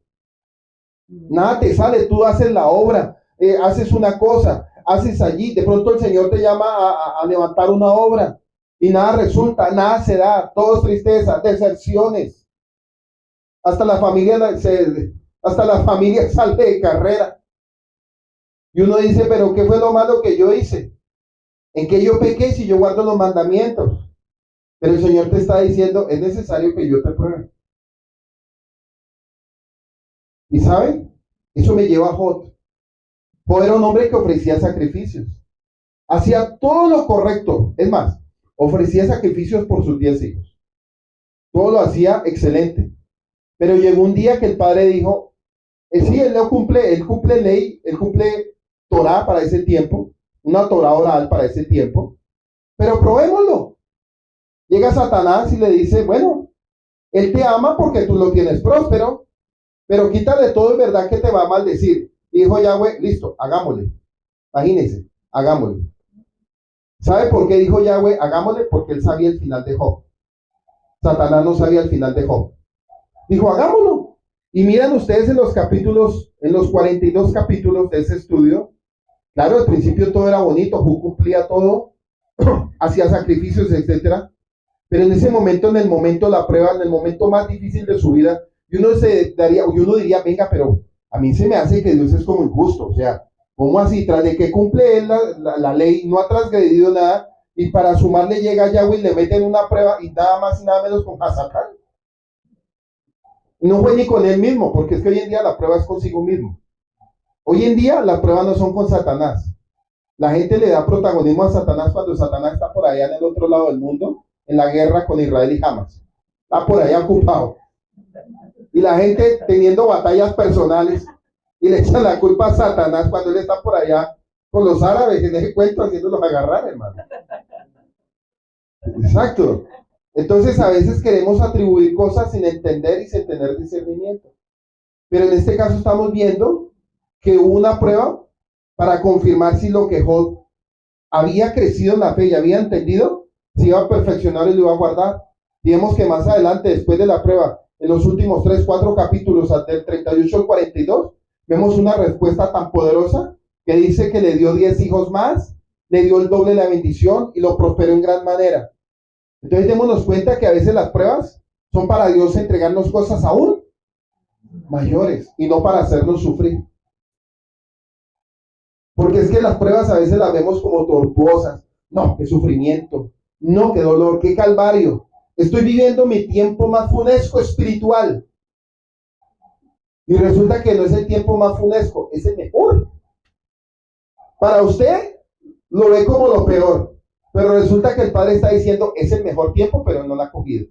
Nada te sale, tú haces la obra, haces una cosa, haces allí, de pronto el Señor te llama a levantar una obra y nada resulta, nada se da, todo es tristeza, deserciones. Hasta la familia sale de carrera. Y uno dice, pero ¿qué fue lo malo que yo hice? ¿En qué yo pequé si yo guardo los mandamientos? Pero el Señor te está diciendo, es necesario que yo te pruebe. ¿Y saben? Eso me lleva a Job. Job era un hombre que ofrecía sacrificios. Hacía todo lo correcto. Es más, ofrecía sacrificios por sus 10 hijos. Todo lo hacía excelente. Pero llegó un día que el Padre dijo, sí, él cumple ley, él cumple Torah para ese tiempo, una Torah oral para ese tiempo, pero probémoslo. Llega Satanás y le dice, bueno, él te ama porque tú lo tienes próspero, pero quítale todo, es verdad que te va a maldecir. Y dijo Yahweh, listo, hagámosle. Imagínense, hagámosle. ¿Sabe por qué dijo Yahweh, hagámosle? Porque él sabía el final de Job. Satanás no sabía el final de Job. Dijo, hagámoslo. Y miran ustedes en los 42 capítulos de ese estudio, claro, al principio todo era bonito, Job cumplía todo, hacía sacrificios, etcétera. Pero en ese momento, en el momento de la prueba, en el momento más difícil de su vida, y uno diría, venga, pero a mí se me hace que Dios es como injusto. O sea, ¿cómo así? Tras de que cumple él la ley, no ha transgredido nada, y para sumarle llega Yahweh y le meten una prueba, y nada más y nada menos con Hasatán. No fue ni con él mismo, porque es que hoy en día la prueba es consigo mismo. Hoy en día las pruebas no son con Satanás. La gente le da protagonismo a Satanás cuando Satanás está por allá en el otro lado del mundo, en la guerra con Israel y Hamas. Está por allá ocupado. Y la gente teniendo batallas personales y le echan la culpa a Satanás cuando él está por allá con los árabes en ese cuento haciéndolos agarrar, hermano. Exacto. Entonces a veces queremos atribuir cosas sin entender y sin tener discernimiento. Pero en este caso estamos viendo que hubo una prueba para confirmar si lo que Job había crecido en la fe y había entendido, se iba a perfeccionar y lo iba a guardar. Digamos que más adelante, después de la prueba, en los últimos 3, 4 capítulos, del 38 al 42, vemos una respuesta tan poderosa que dice que le dio 10 hijos más, le dio el doble de la bendición y lo prosperó en gran manera. Entonces démonos cuenta que a veces las pruebas son para Dios entregarnos cosas aún mayores y no para hacernos sufrir. Porque es que las pruebas a veces las vemos como tortuosas. No, qué sufrimiento. No, qué dolor, qué calvario. Estoy viviendo mi tiempo más funesco espiritual. Y resulta que no es el tiempo más funesco, es el mejor. Para usted lo ve como lo peor. Pero resulta que el Padre está diciendo, es el mejor tiempo, pero no lo ha cogido.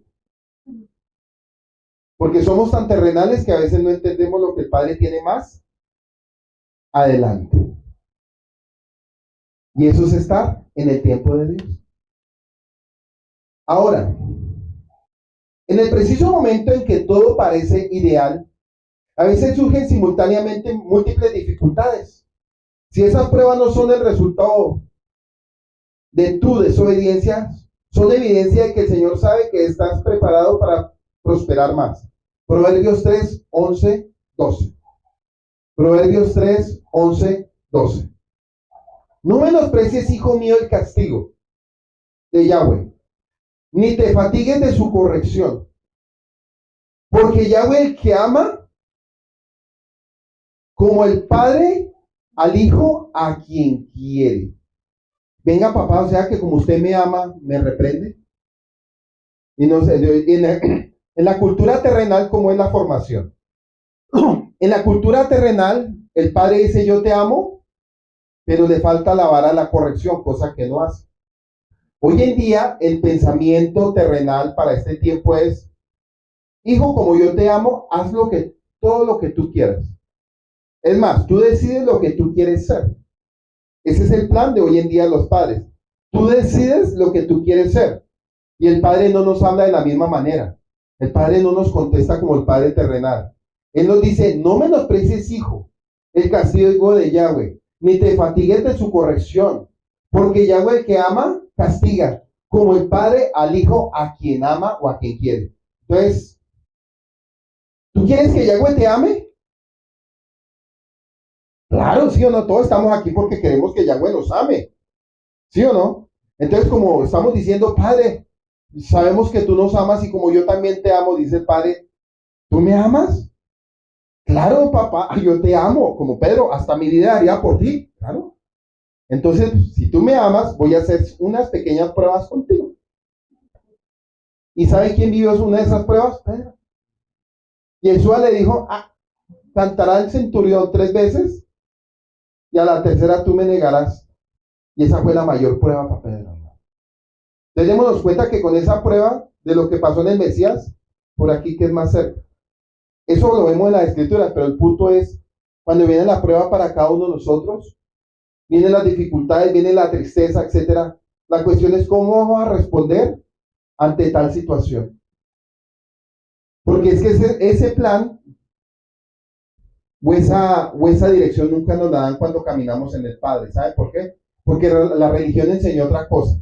Porque somos tan terrenales que a veces no entendemos lo que el Padre tiene más adelante. Y eso es estar en el tiempo de Dios. Ahora, en el preciso momento en que todo parece ideal, a veces surgen simultáneamente múltiples dificultades. Si esas pruebas no son el resultado de tu desobediencia, son evidencia de que el Señor sabe que estás preparado para prosperar más. Proverbios 3, 11, 12. Proverbios 3, 11, 12. No menosprecies, hijo mío, el castigo de Yahweh, ni te fatigues de su corrección. Porque Yahweh el que ama, como el padre al hijo a quien quiere. Venga, papá, o sea que como usted me ama, me reprende. Y no sé, en la cultura terrenal, ¿cómo es la formación? En la cultura terrenal, el padre dice yo te amo, pero le falta la vara a la corrección, cosa que no hace. Hoy en día, el pensamiento terrenal para este tiempo es, hijo, como yo te amo, haz todo lo que tú quieras. Es más, tú decides lo que tú quieres ser. Ese es el plan de hoy en día de los padres. Tú decides lo que tú quieres ser. Y el Padre no nos habla de la misma manera. El Padre no nos contesta como el Padre terrenal. Él nos dice, no menosprecies, hijo, el castigo de Yahweh, ni te fatigues de su corrección, porque Yahweh el que ama, castiga, como el Padre al hijo a quien ama o a quien quiere. Entonces, ¿tú quieres que Yahweh te ame? Claro, sí o no, todos estamos aquí porque queremos que Yahweh nos ame. ¿Sí o no? Entonces, como estamos diciendo, Padre, sabemos que tú nos amas y como yo también te amo, dice el Padre, ¿tú me amas? Claro, papá, yo te amo, como Pedro, hasta mi vida daría por ti, claro. Entonces, si tú me amas, voy a hacer unas pequeñas pruebas contigo. ¿Y sabe quién vivió una de esas pruebas? Pedro. Y Jesús le dijo, cantará el centurión 3 veces y a la tercera tú me negarás. Y esa fue la mayor prueba para Pedro. Entonces démonos cuenta que con esa prueba de lo que pasó en el Mesías, por aquí que es más cerca. Eso lo vemos en las escrituras, pero el punto es, cuando viene la prueba para cada uno de nosotros, vienen las dificultades, viene la tristeza, etcétera. La cuestión es cómo vamos a responder ante tal situación. Porque es que ese plan o esa dirección nunca nos la dan cuando caminamos en el Padre. ¿Sabe por qué? Porque la religión enseñó otra cosa.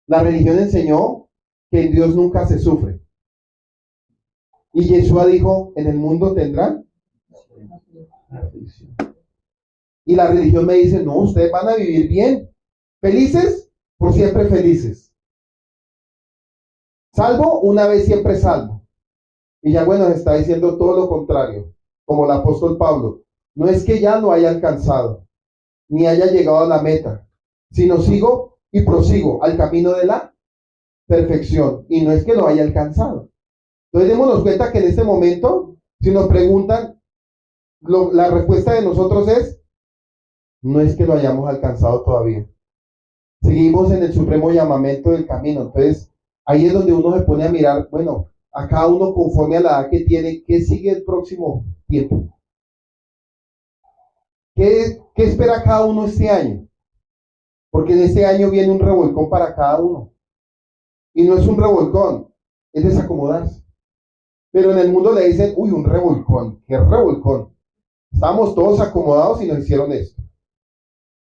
La religión enseñó que en Dios nunca se sufre. Y Yeshua dijo, en el mundo tendrán aflicción. Y la religión me dice, no, ustedes van a vivir bien, felices por siempre felices. Salvo una vez siempre salvo. Y ya bueno, está diciendo todo lo contrario, como el apóstol Pablo. No es que ya lo haya alcanzado, ni haya llegado a la meta, sino sigo y prosigo al camino de la perfección. Y no es que lo haya alcanzado. Entonces démonos cuenta que en este momento, si nos preguntan, la respuesta de nosotros es, no es que lo hayamos alcanzado todavía. Seguimos en el supremo llamamiento del camino. Entonces, ahí es donde uno se pone a mirar, bueno, a cada uno conforme a la edad que tiene, ¿qué sigue el próximo tiempo? ¿Qué espera cada uno este año? Porque en este año viene un revolcón para cada uno. Y no es un revolcón, es desacomodarse. Pero en el mundo le dicen, uy, un revolcón. ¿Qué revolcón? Estábamos todos acomodados y nos hicieron esto.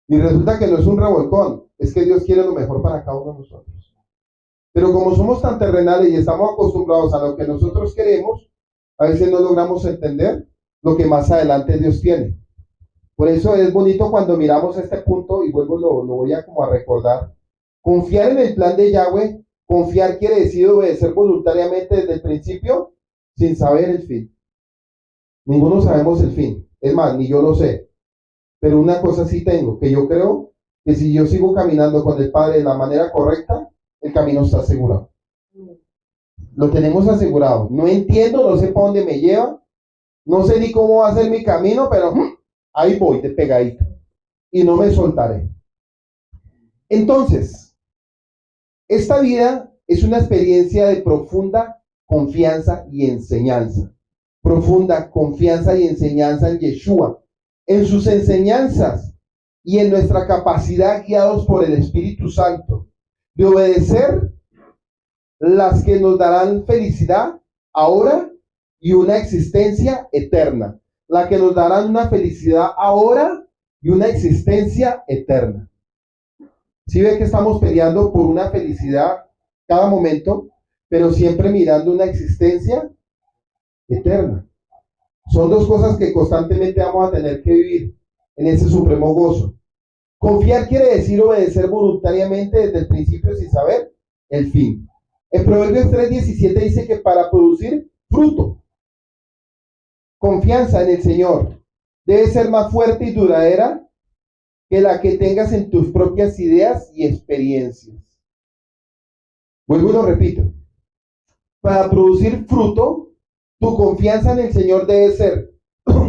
Y resulta que no es un revolcón, es que Dios quiere lo mejor para cada uno de nosotros. Pero como somos tan terrenales y estamos acostumbrados a lo que nosotros queremos, a veces no logramos entender lo que más adelante Dios tiene. Por eso es bonito cuando miramos este punto, y vuelvo, lo voy a como a recordar. Confiar en el plan de Yahweh, confiar quiere decir obedecer voluntariamente desde el principio, sin saber el fin. Ninguno sabemos el fin, es más, ni yo lo sé. Pero una cosa sí tengo, que yo creo que si yo sigo caminando con el Padre de la manera correcta, el camino está asegurado. Lo tenemos asegurado. No entiendo, no sé para dónde me lleva, no sé ni cómo va a ser mi camino, pero ahí voy de pegadito y no me soltaré. Entonces, esta vida es una experiencia de profunda confianza y enseñanza. Profunda confianza y enseñanza en Yeshua, en sus enseñanzas y en nuestra capacidad guiados por el Espíritu Santo de obedecer las que nos darán felicidad ahora y una existencia eterna, la que nos darán una felicidad ahora y una existencia eterna. Si ve que estamos peleando por una felicidad cada momento, pero siempre mirando una existencia eterna. Son dos cosas que constantemente vamos a tener que vivir en ese supremo gozo. Confiar quiere decir obedecer voluntariamente desde el principio sin saber el fin. En Proverbios 3:17 dice que para producir fruto, confianza en el Señor debe ser más fuerte y duradera que la que tengas en tus propias ideas y experiencias. Vuelvo y lo repito. Para producir fruto, tu confianza en el Señor debe ser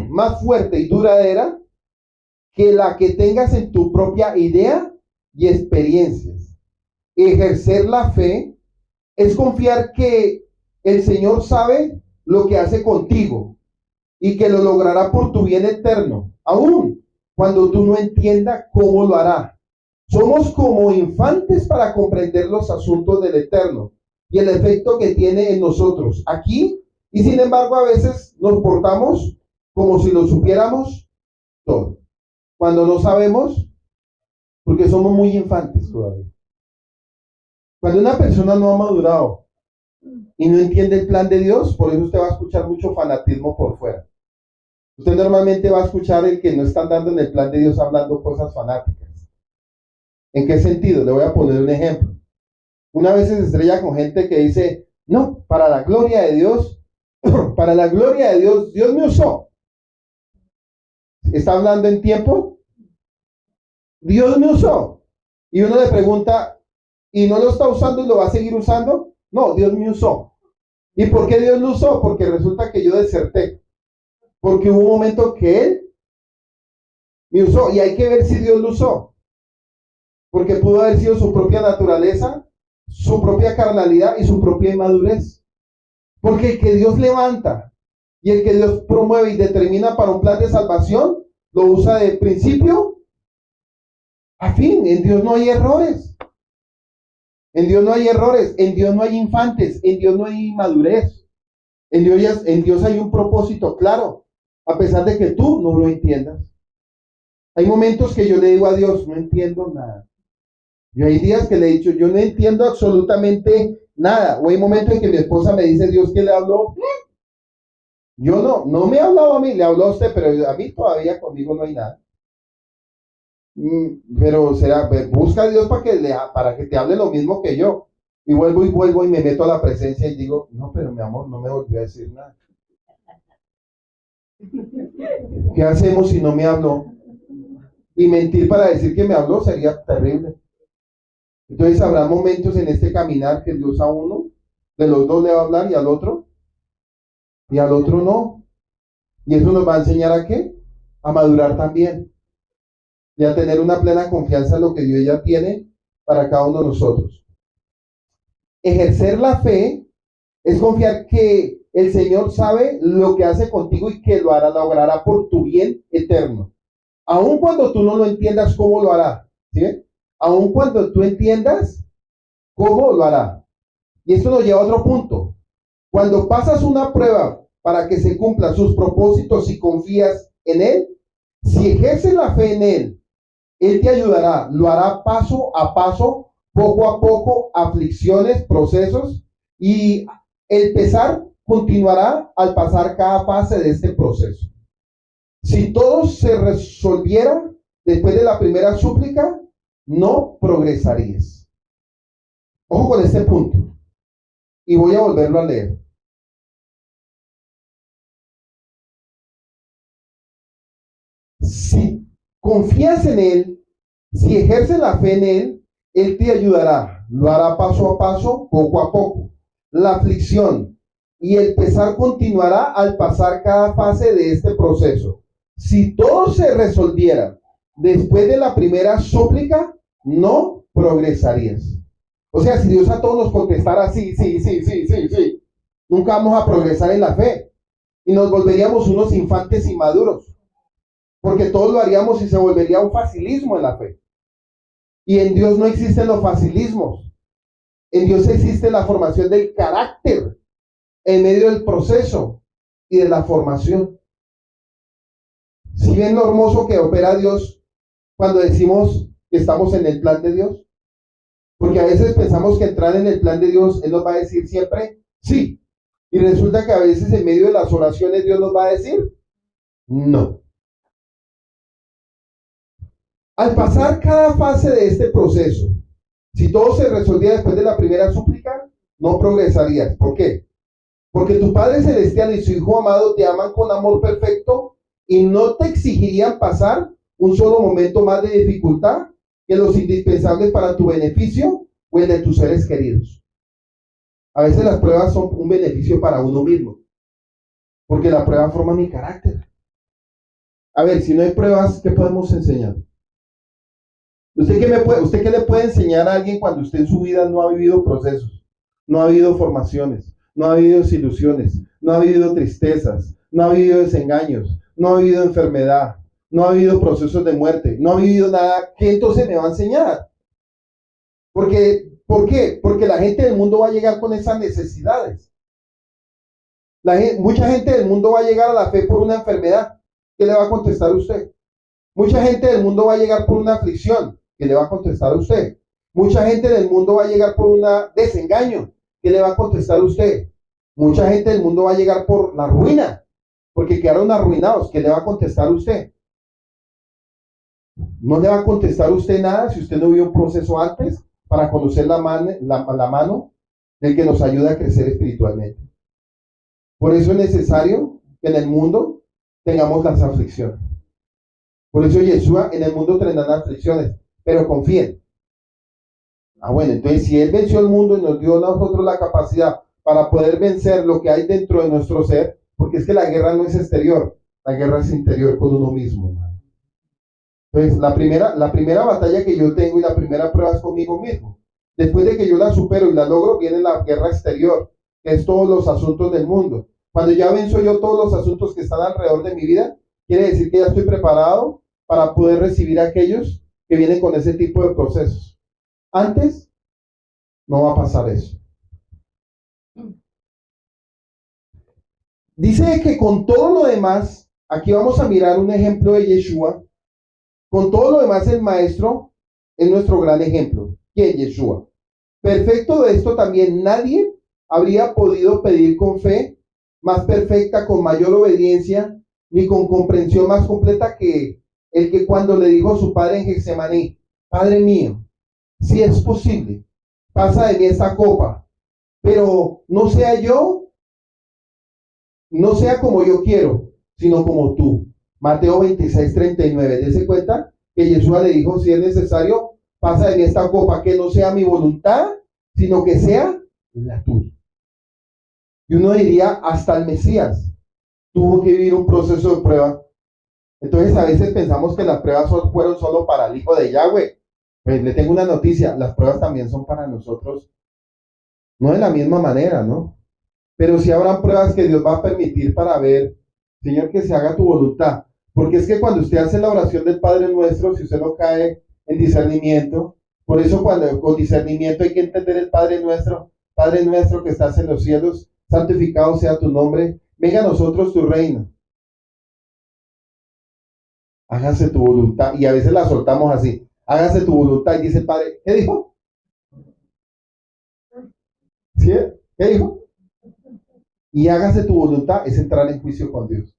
más fuerte y duradera que la que tengas en tu propia idea y experiencias. Ejercer la fe es confiar que el Señor sabe lo que hace contigo y que lo logrará por tu bien eterno, aun cuando tú no entiendas cómo lo hará. Somos como infantes para comprender los asuntos del Eterno y el efecto que tiene en nosotros aquí, y sin embargo a veces nos portamos como si lo supiéramos todo, cuando no sabemos, porque somos muy infantes todavía. Cuando una persona no ha madurado y no entiende el plan de Dios, por eso usted va a escuchar mucho fanatismo por fuera. Usted normalmente va a escuchar el que no está andando en el plan de Dios hablando cosas fanáticas. ¿En qué sentido? Le voy a poner un ejemplo. Una vez se estrella con gente que dice, no, para la gloria de Dios, para la gloria de Dios, Dios me usó. ¿Está hablando en tiempo? Dios me usó. Y uno le pregunta, ¿y no lo está usando y lo va a seguir usando? No, Dios me usó. ¿Y por qué Dios lo usó? Porque resulta que yo deserté. Porque hubo un momento que Él me usó. Y hay que ver si Dios lo usó. Porque pudo haber sido su propia naturaleza, su propia carnalidad y su propia inmadurez. Porque el que Dios levanta y el que Dios promueve y determina para un plan de salvación, lo usa de principio a fin. En Dios no hay errores. En Dios no hay errores. En Dios no hay infantes. En Dios no hay inmadurez. En Dios hay un propósito claro, a pesar de que tú no lo entiendas. Hay momentos que yo le digo a Dios, no entiendo nada. Yo hay días que le he dicho, yo no entiendo absolutamente nada. O hay momentos en que mi esposa me dice, Dios, ¿qué le habló? Yo no me ha hablado a mí, le habló a usted, pero a mí todavía conmigo no hay nada. Pero será, busca a Dios para que te hable lo mismo que yo. Y vuelvo y me meto a la presencia y digo, no, pero mi amor, no me volvió a decir nada. ¿Qué hacemos si no me habló? Y mentir para decir que me habló sería terrible. Entonces habrá momentos en este caminar que Dios a uno, de los dos le va a hablar y al otro no. Y eso nos va a enseñar a qué? A madurar también. Y a tener una plena confianza en lo que Dios ya tiene para cada uno de nosotros. Ejercer la fe es confiar que el Señor sabe lo que hace contigo y que logrará por tu bien eterno. Aun cuando tú no lo entiendas, ¿cómo lo hará? ¿Sí? Aun cuando tú entiendas, ¿cómo lo hará? Y esto nos lleva a otro punto. Cuando pasas una prueba para que se cumplan sus propósitos y confías en Él, si ejerces la fe en Él te ayudará, lo hará paso a paso, poco a poco, aflicciones, procesos, y el pesar continuará al pasar cada fase de este proceso. Si todo se resolviera después de la primera súplica, no progresarías. Ojo con este punto. Y voy a volverlo a leer. Si confías en Él, si ejerces la fe en Él te ayudará. Lo hará paso a paso, poco a poco. La aflicción y el pesar continuará al pasar cada fase de este proceso. Si todo se resolviera después de la primera súplica, no progresarías. O sea, si Dios a todos nos contestara sí, nunca vamos a progresar en la fe y nos volveríamos unos infantes inmaduros, porque todos lo haríamos y se volvería un facilismo en la fe. Y en Dios no existen los facilismos. En Dios existe la formación del carácter en medio del proceso y de la formación. ¿Sí ven lo hermoso que opera Dios cuando decimos que estamos en el plan de Dios? Porque a veces pensamos que entrar en el plan de Dios, Él nos va a decir siempre sí. Y resulta que a veces en medio de las oraciones Dios nos va a decir no. Al pasar cada fase de este proceso, si todo se resolviera después de la primera súplica, no progresarías. ¿Por qué? Porque tu Padre Celestial y su Hijo amado te aman con amor perfecto y no te exigirían pasar un solo momento más de dificultad que los indispensables para tu beneficio o el de tus seres queridos. A veces las pruebas son un beneficio para uno mismo, porque la prueba forma mi carácter. A ver, si no hay pruebas, ¿qué podemos enseñar? ¿Usted qué le puede enseñar a alguien cuando usted en su vida no ha vivido procesos, no ha vivido formaciones, no ha vivido desilusiones, no ha vivido tristezas, no ha vivido desengaños, no ha vivido enfermedad, no ha vivido procesos de muerte, no ha vivido nada? ¿Qué entonces me va a enseñar? ¿Por qué? Porque la gente del mundo va a llegar con esas necesidades. Mucha gente del mundo va a llegar a la fe por una enfermedad. ¿Qué le va a contestar a usted? Mucha gente del mundo va a llegar por una aflicción. ¿Qué le va a contestar a usted? Mucha gente del mundo va a llegar por un desengaño. ¿Qué le va a contestar a usted? Mucha gente del mundo va a llegar por la ruina, porque quedaron arruinados. ¿Qué le va a contestar a usted? No le va a contestar a usted nada si usted no vio un proceso antes para conocer la mano del que nos ayuda a crecer espiritualmente. Por eso es necesario que en el mundo tengamos las aflicciones. Por eso Yeshua, en el mundo tendrán aflicciones, pero confíen. Bueno, entonces si Él venció el mundo y nos dio a nosotros la capacidad para poder vencer lo que hay dentro de nuestro ser, porque es que la guerra no es exterior, la guerra es interior con uno mismo. Entonces, la primera batalla que yo tengo y la primera prueba es conmigo mismo. Después de que yo la supero y la logro, viene la guerra exterior, que es todos los asuntos del mundo. Cuando ya venzo yo todos los asuntos que están alrededor de mi vida, quiere decir que ya estoy preparado para poder recibir a aquellos que vienen con ese tipo de procesos. Antes, no va a pasar eso. Dice que con todo lo demás, aquí vamos a mirar un ejemplo de Yeshua. Con todo lo demás, el maestro es nuestro gran ejemplo. ¿Quién? Yeshua. Perfecto de esto también nadie habría podido pedir con fe más perfecta, con mayor obediencia, ni con comprensión más completa que el que cuando le dijo a su padre en Getsemaní, Padre mío, si es posible, pasa de mí esta copa, pero no sea yo, no sea como yo quiero, sino como tú. Mateo 26:39. Dese cuenta que Jesús le dijo, si es necesario, pasa de mí esta copa, que no sea mi voluntad, sino que sea la tuya. Y uno diría, hasta el Mesías tuvo que vivir un proceso de prueba. Entonces a veces pensamos que las pruebas fueron solo para el hijo de Yahweh. Pues le tengo una noticia, las pruebas también son para nosotros, no de la misma manera, ¿no? Pero sí habrán pruebas que Dios va a permitir para ver, Señor, que se haga tu voluntad. Porque es que cuando usted hace la oración del Padre Nuestro, si usted no cae en discernimiento, por eso cuando con discernimiento hay que entender el Padre Nuestro que estás en los cielos, santificado sea tu nombre, venga a nosotros tu reino. Hágase tu voluntad. Y a veces la soltamos así. Hágase tu voluntad. Y dice el Padre, ¿qué dijo? ¿Sí? ¿Qué dijo? Y hágase tu voluntad es entrar en juicio con Dios.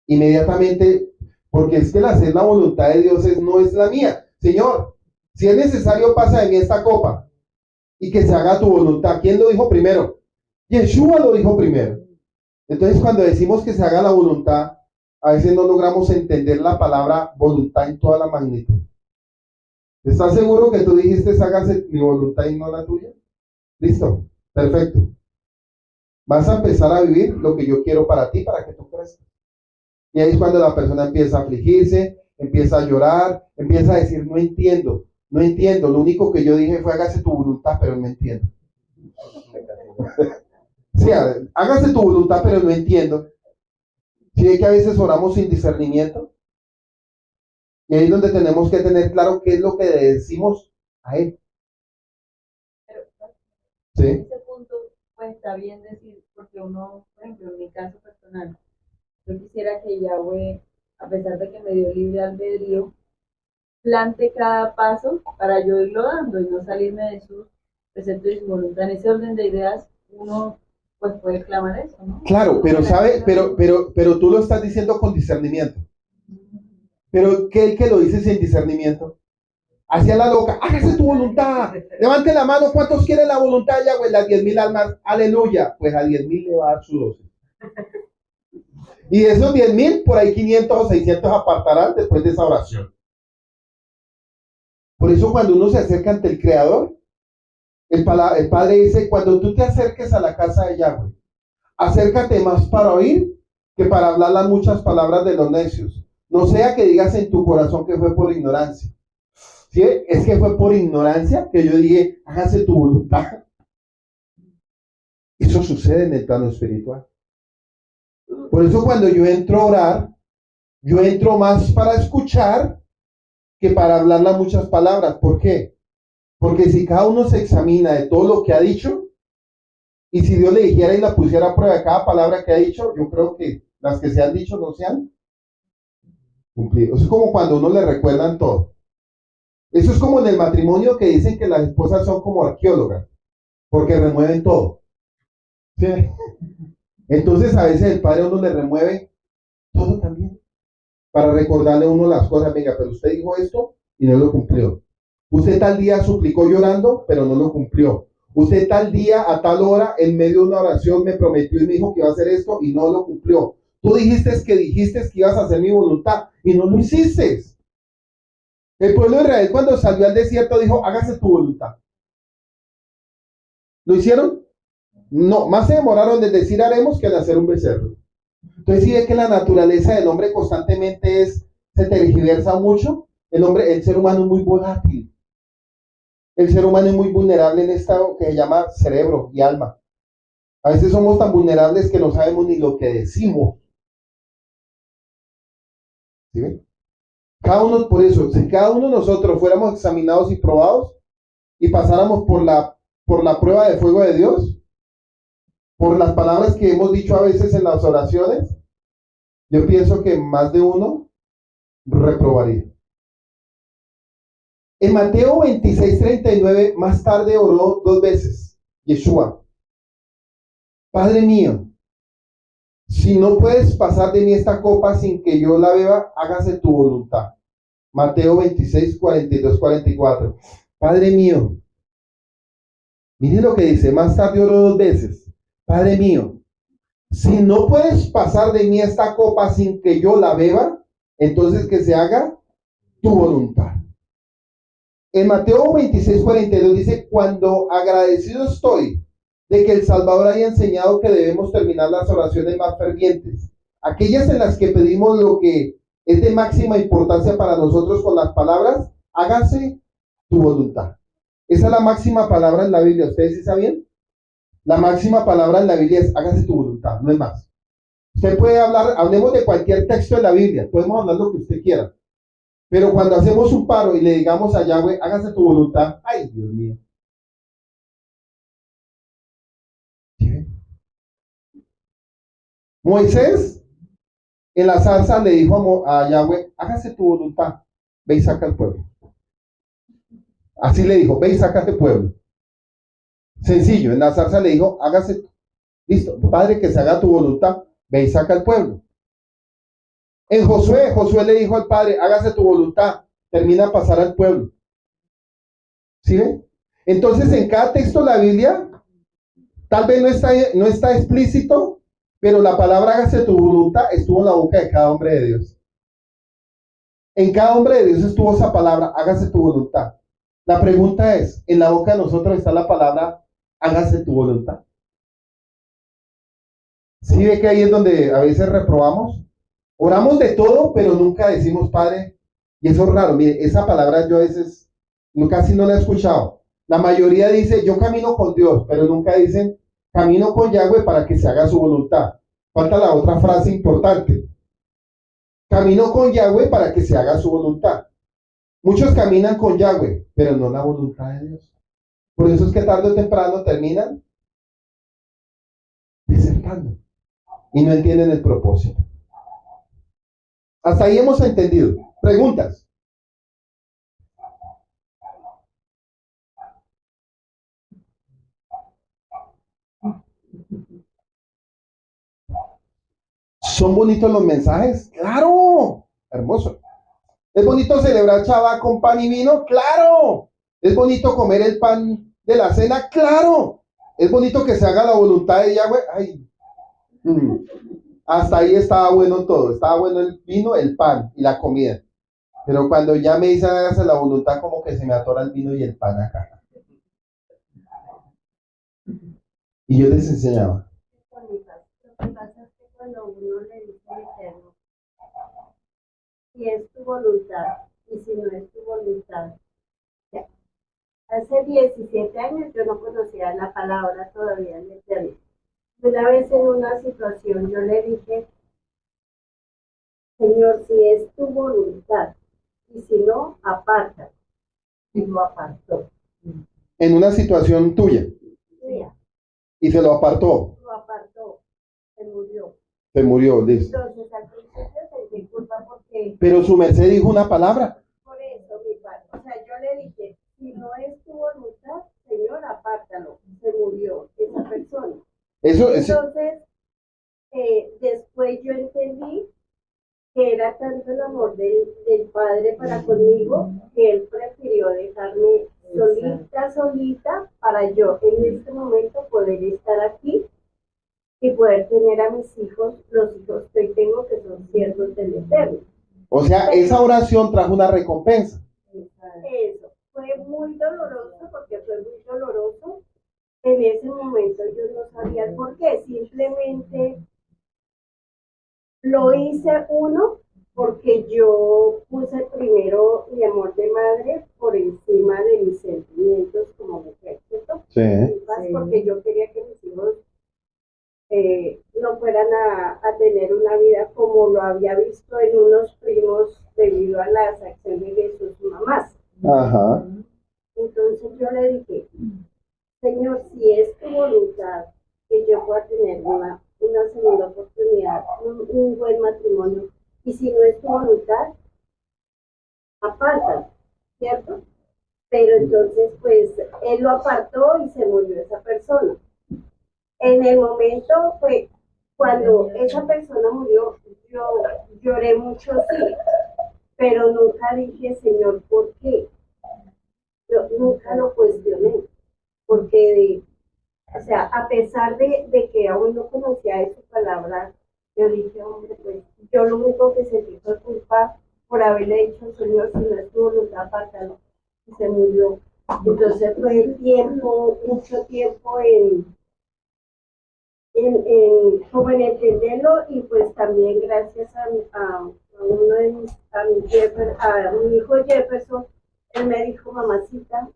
Inmediatamente, porque es que el hacer la voluntad de Dios no es la mía. Señor, si es necesario, pasa de mí esta copa y que se haga tu voluntad. ¿Quién lo dijo primero? Yeshua lo dijo primero. Entonces, cuando decimos que se haga la voluntad, a veces no logramos entender la palabra voluntad en toda la magnitud. ¿Estás seguro que tú dijiste, hágase mi voluntad y no la tuya? Listo, perfecto. Vas a empezar a vivir lo que yo quiero para ti, para que tú crezcas. Y ahí es cuando la persona empieza a afligirse, empieza a llorar, empieza a decir, no entiendo, no entiendo. Lo único que yo dije fue, hágase tu voluntad, pero no entiendo. Sí, hágase tu voluntad, pero no entiendo. ¿Sí ve que a veces oramos sin discernimiento? Y ahí es donde tenemos que tener claro qué es lo que decimos a Él. Pero, ¿Sí? en ese punto, pues está bien decir, porque uno, por ejemplo, en mi caso personal, yo quisiera que Yahweh, a pesar de que me dio libre albedrío, plante cada paso para yo irlo dando y no salirme de sus preceptos y su voluntad. En ese orden de ideas, uno pues puede clamar eso, ¿no? Claro, pero sabe, pero tú lo estás diciendo con discernimiento. Pero ¿qué el que lo dice sin discernimiento? Hacia la loca, hágase tu voluntad. Levante la mano, ¿cuántos quieren la voluntad de Yahweh? Las 10,000 almas, aleluya. Pues a 10,000 le va a dar su dosis. Y de esos 10,000, por ahí 500 o 600 apartarán después de esa oración. Por eso cuando uno se acerca ante el Creador, el Padre dice, cuando tú te acerques a la casa de Yahweh, acércate más para oír que para hablar las muchas palabras de los necios. No sea que digas en tu corazón que fue por ignorancia. ¿Sí? Es que fue por ignorancia que yo dije, hágase tu voluntad. Eso sucede en el plano espiritual. Por eso cuando yo entro a orar, yo entro más para escuchar que para hablar las muchas palabras. ¿Por qué? Porque si cada uno se examina de todo lo que ha dicho, y si Dios le dijera y la pusiera a prueba de cada palabra que ha dicho, yo creo que las que se han dicho no se han cumplido. Es como cuando uno le recuerdan todo. Eso es como en el matrimonio que dicen que las esposas son como arqueólogas, porque remueven todo. ¿Sí? Entonces a veces el padre a uno le remueve todo también, para recordarle a uno las cosas. Venga, pero usted dijo esto y no lo cumplió. Usted tal día suplicó llorando, pero no lo cumplió. Usted tal día, a tal hora, en medio de una oración me prometió y me dijo que iba a hacer esto y no lo cumplió. Tú dijiste que ibas a hacer mi voluntad y no lo hiciste. El pueblo de Israel cuando salió al desierto dijo, hágase tu voluntad. ¿Lo hicieron? No, más se demoraron en decir haremos que en hacer un becerro. Entonces sí ve que la naturaleza del hombre constantemente se tergiversa mucho. El ser humano es muy volátil. El ser humano es muy vulnerable en esto que se llama cerebro y alma. A veces somos tan vulnerables que no sabemos ni lo que decimos. ¿Sí ven? Cada uno, por eso, si cada uno de nosotros fuéramos examinados y probados y pasáramos por la prueba de fuego de Dios, por las palabras que hemos dicho a veces en las oraciones, yo pienso que más de uno reprobaría. En Mateo 26:39, más tarde oró 2 veces, Yeshua, Padre mío, si no puedes pasar de mí esta copa sin que yo la beba, hágase tu voluntad. Mateo 26, 42, 44. Padre mío, mire lo que dice, más tarde oró 2 veces. Padre mío, si no puedes pasar de mí esta copa sin que yo la beba, entonces que se haga tu voluntad. En Mateo 26, 42 dice, cuando agradecido estoy de que el Salvador haya enseñado que debemos terminar las oraciones más fervientes, aquellas en las que pedimos lo que es de máxima importancia para nosotros con las palabras, hágase tu voluntad. Esa es la máxima palabra en la Biblia. ¿Ustedes sí sabían? La máxima palabra en la Biblia es hágase tu voluntad, no es más. Usted puede hablar, hablemos de cualquier texto de la Biblia, podemos hablar lo que usted quiera. Pero cuando hacemos un paro y le digamos a Yahweh, hágase tu voluntad, ay Dios mío. ¿Sí? Moisés en la zarza le dijo a Yahweh, hágase tu voluntad, ve y saca al pueblo. Así le dijo, ve y saca este pueblo. Sencillo, en la zarza le dijo, hágase, listo, Padre, que se haga tu voluntad, ve y saca al pueblo. En Josué, Josué le dijo al Padre, hágase tu voluntad, termina a pasar al pueblo. ¿Sí ven? Entonces, en cada texto de la Biblia, tal vez no está explícito, pero la palabra hágase tu voluntad estuvo en la boca de cada hombre de Dios. En cada hombre de Dios estuvo esa palabra, hágase tu voluntad. La pregunta es, ¿en la boca de nosotros está la palabra hágase tu voluntad? ¿Sí ve que ahí es donde a veces reprobamos? Oramos de todo, pero nunca decimos Padre. Y eso es raro. Mire, esa palabra yo a veces casi no la he escuchado. La mayoría dice, yo camino con Dios, pero nunca dicen, camino con Yahweh para que se haga su voluntad. Falta la otra frase importante. Camino con Yahweh para que se haga su voluntad. Muchos caminan con Yahweh, pero no la voluntad de Dios. Por eso es que tarde o temprano terminan desertando y no entienden el propósito. Hasta ahí hemos entendido. Preguntas. ¿Son bonitos los mensajes? ¡Claro! Hermoso. ¿Es bonito celebrar Shabbat con pan y vino? ¡Claro! ¿Es bonito comer el pan de la cena? ¡Claro! ¿Es bonito que se haga la voluntad de Yahweh? ¡Ay! Hasta ahí estaba bueno todo. Estaba bueno el vino, el pan y la comida. Pero cuando ya me dicen hágase la voluntad, como que se me atora el vino y el pan acá. Y yo les enseñaba. Lo que pasa es que cuando uno le dice al Eterno, si es tu voluntad y si no es tu voluntad, ya. Hace 17 años yo no conocía la palabra todavía en Eterno. Una vez en una situación yo le dije, Señor, si es tu voluntad y si no, aparta. Y lo apartó. En una situación tuya. Sí, Y se lo apartó. lo apartó. Se murió. Se murió, listo. Entonces al principio sentí culpa porque... Pero su merced dijo una palabra. Por eso, mi padre, o sea, yo le dije, si no es tu voluntad, Señor, apártalo. Se murió esa persona. Entonces, después yo entendí que era tanto el amor del Padre para conmigo, que Él prefirió dejarme solita, para yo en este momento poder estar aquí y poder tener a mis hijos, los hijos que hoy tengo, que son siervos del Eterno. O sea, esa oración trajo una recompensa. Eso, fue muy doloroso, porque fue muy doloroso. En ese momento yo no sabía por qué, simplemente lo hice porque yo puse primero mi amor de madre por encima de mis sentimientos como mujer, ¿cierto? Sí. Porque yo quería que mis hijos no fueran a tener una vida como lo había visto en unos primos debido a las acciones de sus mamás. Ajá. Entonces yo le dije, Señor, si es tu voluntad que yo pueda tener una segunda oportunidad, un buen matrimonio, y si no es tu voluntad, apártalo, ¿cierto? Pero entonces, pues, Él lo apartó y se murió esa persona. En el momento fue cuando esa persona murió, yo lloré mucho, sí, pero nunca dije, Señor, ¿por qué? Yo nunca lo cuestioné, porque, o sea, a pesar de que aún no conocía de su palabra, yo dije, hombre, pues yo lo único que sentí fue culpa por haberle dicho, Señor, si no es tu voluntad, apártalo. Y se murió. Entonces fue tiempo, mucho tiempo como en entenderlo, y pues también gracias a uno de mis, a mi hijo Jefferson, él me dijo, mamacita,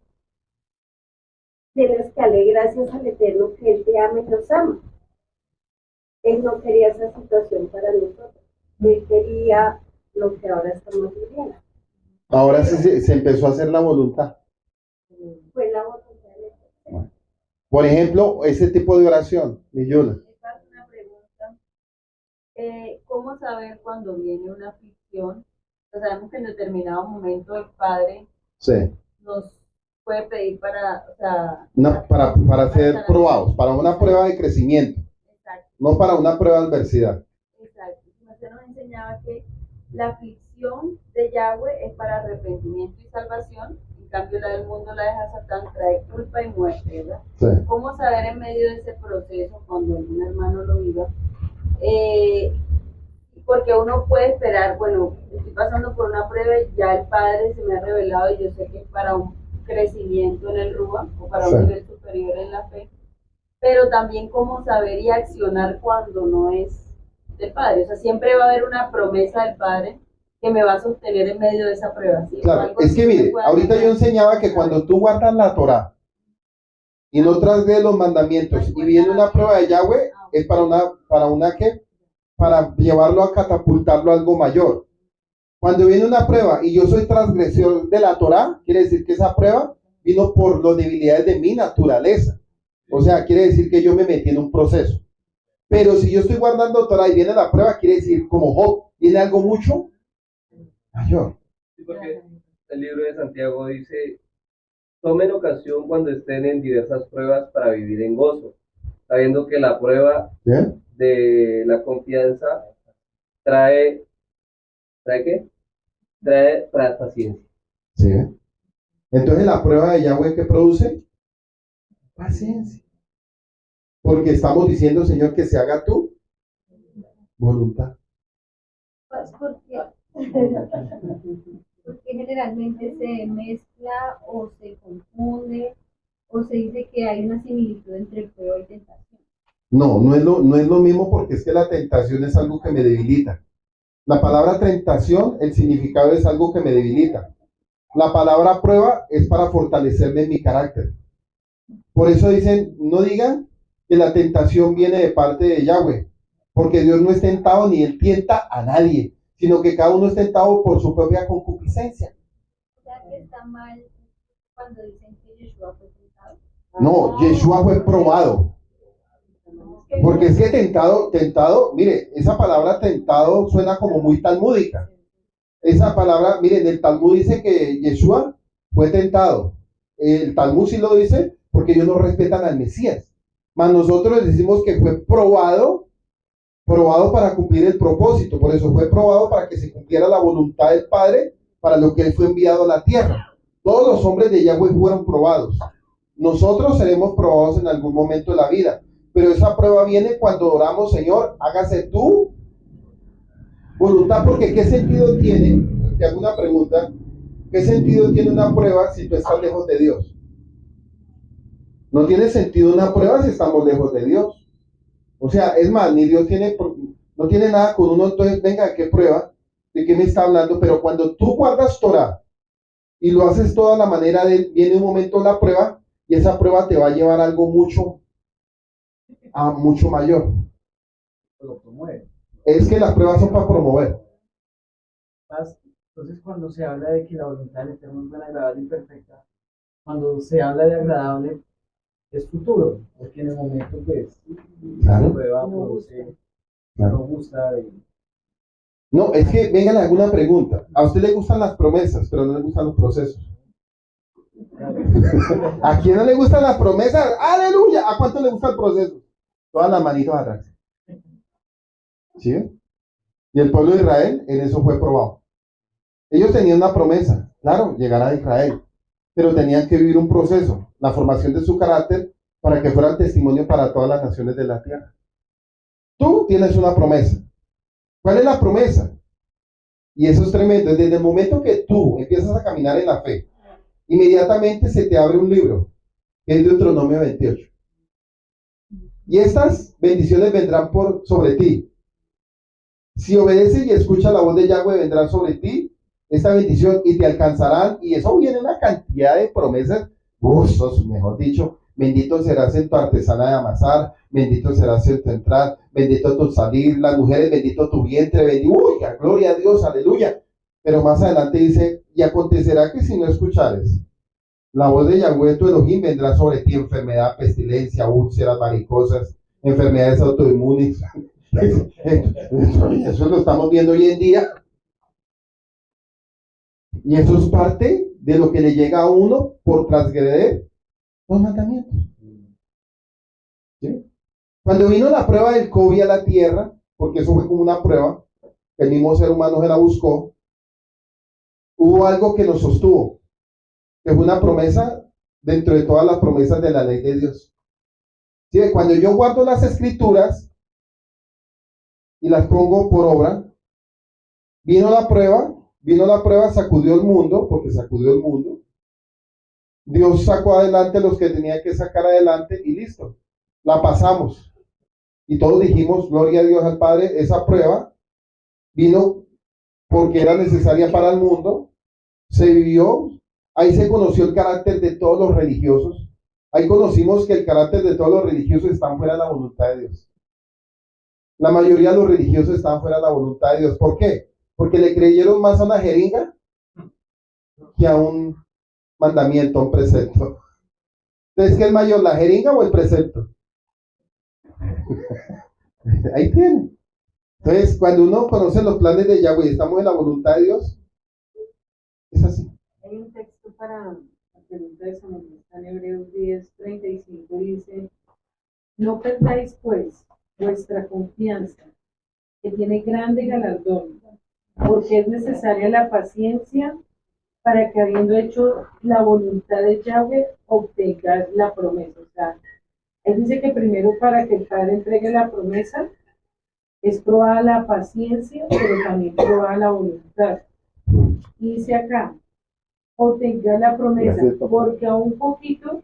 tienes que darle gracias al Eterno que Él te ama y nos ama. Él no quería esa situación para nosotros. Él quería lo que ahora estamos viviendo. Ahora se empezó a hacer la voluntad. Fue la voluntad de Él. Por ejemplo, ese tipo de oración, Millona. Una pregunta. ¿Cómo saber cuando viene una aflicción? Pues sabemos que en determinado momento el Padre Sí. nos puede pedir para, o sea, para ser probados, para una prueba de crecimiento. Exacto. No para una prueba de adversidad. Exacto. Usted nos enseñaba que la aflicción de Yahweh es para arrepentimiento y salvación, en cambio la del mundo, la de Satán, trae culpa y muerte, ¿verdad? Sí. ¿Cómo saber en medio de ese proceso, cuando algún hermano lo viva? Porque uno puede esperar, bueno, estoy pasando por una prueba y ya el Padre se me ha revelado y yo sé que es para un crecimiento en el Rúa o para un nivel superior en la fe, pero también cómo saber y accionar cuando no es del Padre. O sea, siempre va a haber una promesa del Padre que me va a sostener en medio de esa prueba. ¿Sí? Claro, es que mire, ahorita yo enseñaba que cuando tú guardas la Torah y no transgredes los mandamientos y viene una prueba de Yahweh, es para una ¿qué? Para llevarlo a catapultarlo a algo mayor. Cuando viene una prueba y yo soy transgresor de la Torah, quiere decir que esa prueba vino por las debilidades de mi naturaleza. O sea, quiere decir que yo me metí en un proceso. Pero si yo estoy guardando Torah y viene la prueba, quiere decir, como Job, viene algo mucho mayor. Sí, porque el libro de Santiago dice, tomen ocasión cuando estén en diversas pruebas para vivir en gozo, sabiendo que la prueba de la confianza trae ¿qué? Trae paciencia. Sí. Entonces la prueba de Yahweh, ¿qué produce? Paciencia. Porque estamos diciendo, Señor, que se haga tu voluntad. Pues porque generalmente se mezcla o se confunde o se dice que hay una similitud entre prueba y tentación. No es lo mismo, porque es que la tentación es algo que me debilita. La palabra tentación, el significado es algo que me debilita. La palabra prueba es para fortalecerme en mi carácter. Por eso dicen, no digan que la tentación viene de parte de Yahweh, porque Dios no es tentado ni Él tienta a nadie, sino que cada uno es tentado por su propia concupiscencia. O sea, que está mal cuando dicen que Yeshua fue tentado. No, Yeshua fue probado. Porque es que tentado, mire, esa palabra tentado suena como muy talmúdica. Esa palabra, miren, el Talmud dice que Yeshua fue tentado. El Talmud sí lo dice porque ellos no respetan al Mesías. Mas nosotros les decimos que fue probado para cumplir el propósito. Por eso fue probado para que se cumpliera la voluntad del Padre, para lo que Él fue enviado a la tierra. Todos los hombres de Yahweh fueron probados. Nosotros seremos probados en algún momento de la vida. Pero esa prueba viene cuando oramos, Señor, hágase tu voluntad, porque ¿qué sentido tiene? Te hago una pregunta. ¿Qué sentido tiene una prueba si tú estás lejos de Dios? No tiene sentido una prueba si estamos lejos de Dios. O sea, es más, ni Dios no tiene nada con uno, entonces venga, ¿qué prueba? ¿De qué me está hablando? Pero cuando tú guardas Torah y lo haces toda la manera de, viene un momento la prueba, y esa prueba te va a llevar a algo mucho mayor. Lo promueve. Es que las pruebas son para promover. Entonces, cuando se habla de que la voluntad del Eterno es buena, agradable y perfecta, cuando se habla de agradable, es futuro, porque en el momento, pues, Claro. la prueba produce, no gusta. No, es que, vengan, alguna pregunta. A usted le gustan las promesas, pero no le gustan los procesos. ¿A quién no le gustan las promesas? ¡Aleluya! ¿A cuánto le gusta el proceso? Todas las manitos atrás. ¿Sí? Y el pueblo de Israel en eso fue probado. Ellos tenían una promesa, claro, llegar a Israel, pero tenían que vivir un proceso, la formación de su carácter para que fueran testimonio para todas las naciones de la tierra. Tú tienes una promesa. ¿Cuál es la promesa? Y eso es tremendo. Desde el momento que tú empiezas a caminar en la fe, inmediatamente se te abre un libro, que es Deuteronomio 28. Y estas bendiciones vendrán sobre ti. Si obedeces y escuchas la voz de Yahweh, vendrán sobre ti esta bendición y te alcanzarán. Y eso viene una cantidad de promesas. Sos, mejor dicho, bendito serás en tu artesana de amasar, bendito serás en tu entrar, bendito tu salir, las mujeres, bendito tu vientre, bendito, uy, gloria a Dios, aleluya. Pero más adelante dice, y acontecerá que si no escuchares la voz de Yahweh tu Elohim, vendrá sobre ti enfermedad, pestilencia, úlceras, varicosas, enfermedades autoinmunes. Eso lo estamos viendo hoy en día. Y eso es parte de lo que le llega a uno por transgredir los mandamientos. ¿Sí? Cuando vino la prueba del COVID a la tierra, porque eso fue como una prueba, el mismo ser humano se la buscó, hubo algo que nos sostuvo, que fue una promesa dentro de todas las promesas de la ley de Dios. ¿Sí? Cuando yo guardo las escrituras y las pongo por obra, vino la prueba, sacudió el mundo, porque sacudió el mundo. Dios sacó adelante los que tenía que sacar adelante y listo, la pasamos. Y todos dijimos, gloria a Dios al Padre, esa prueba vino porque era necesaria para el mundo, se vivió, ahí se conoció el carácter de todos los religiosos, ahí conocimos que el carácter de todos los religiosos están fuera de la voluntad de Dios. La mayoría de los religiosos están fuera de la voluntad de Dios. ¿Por qué? Porque le creyeron más a una jeringa que a un mandamiento, a un precepto. Entonces, ¿qué es mayor, la jeringa o el precepto? Ahí tiene. Entonces, cuando uno conoce los planes de Yahweh y estamos en la voluntad de Dios, es así. Hay un texto para la pregunta de Samuel, está en Hebreos 10:35, dice: no perdáis pues vuestra confianza, que tiene grande galardón, porque es necesaria la paciencia para que, habiendo hecho la voluntad de Yahweh, obtengas la promesa. O sea, él dice que primero, para que el Padre entregue la promesa, es probada la paciencia, pero también probada la voluntad. Y dice acá, obtenga la promesa, porque a un poquito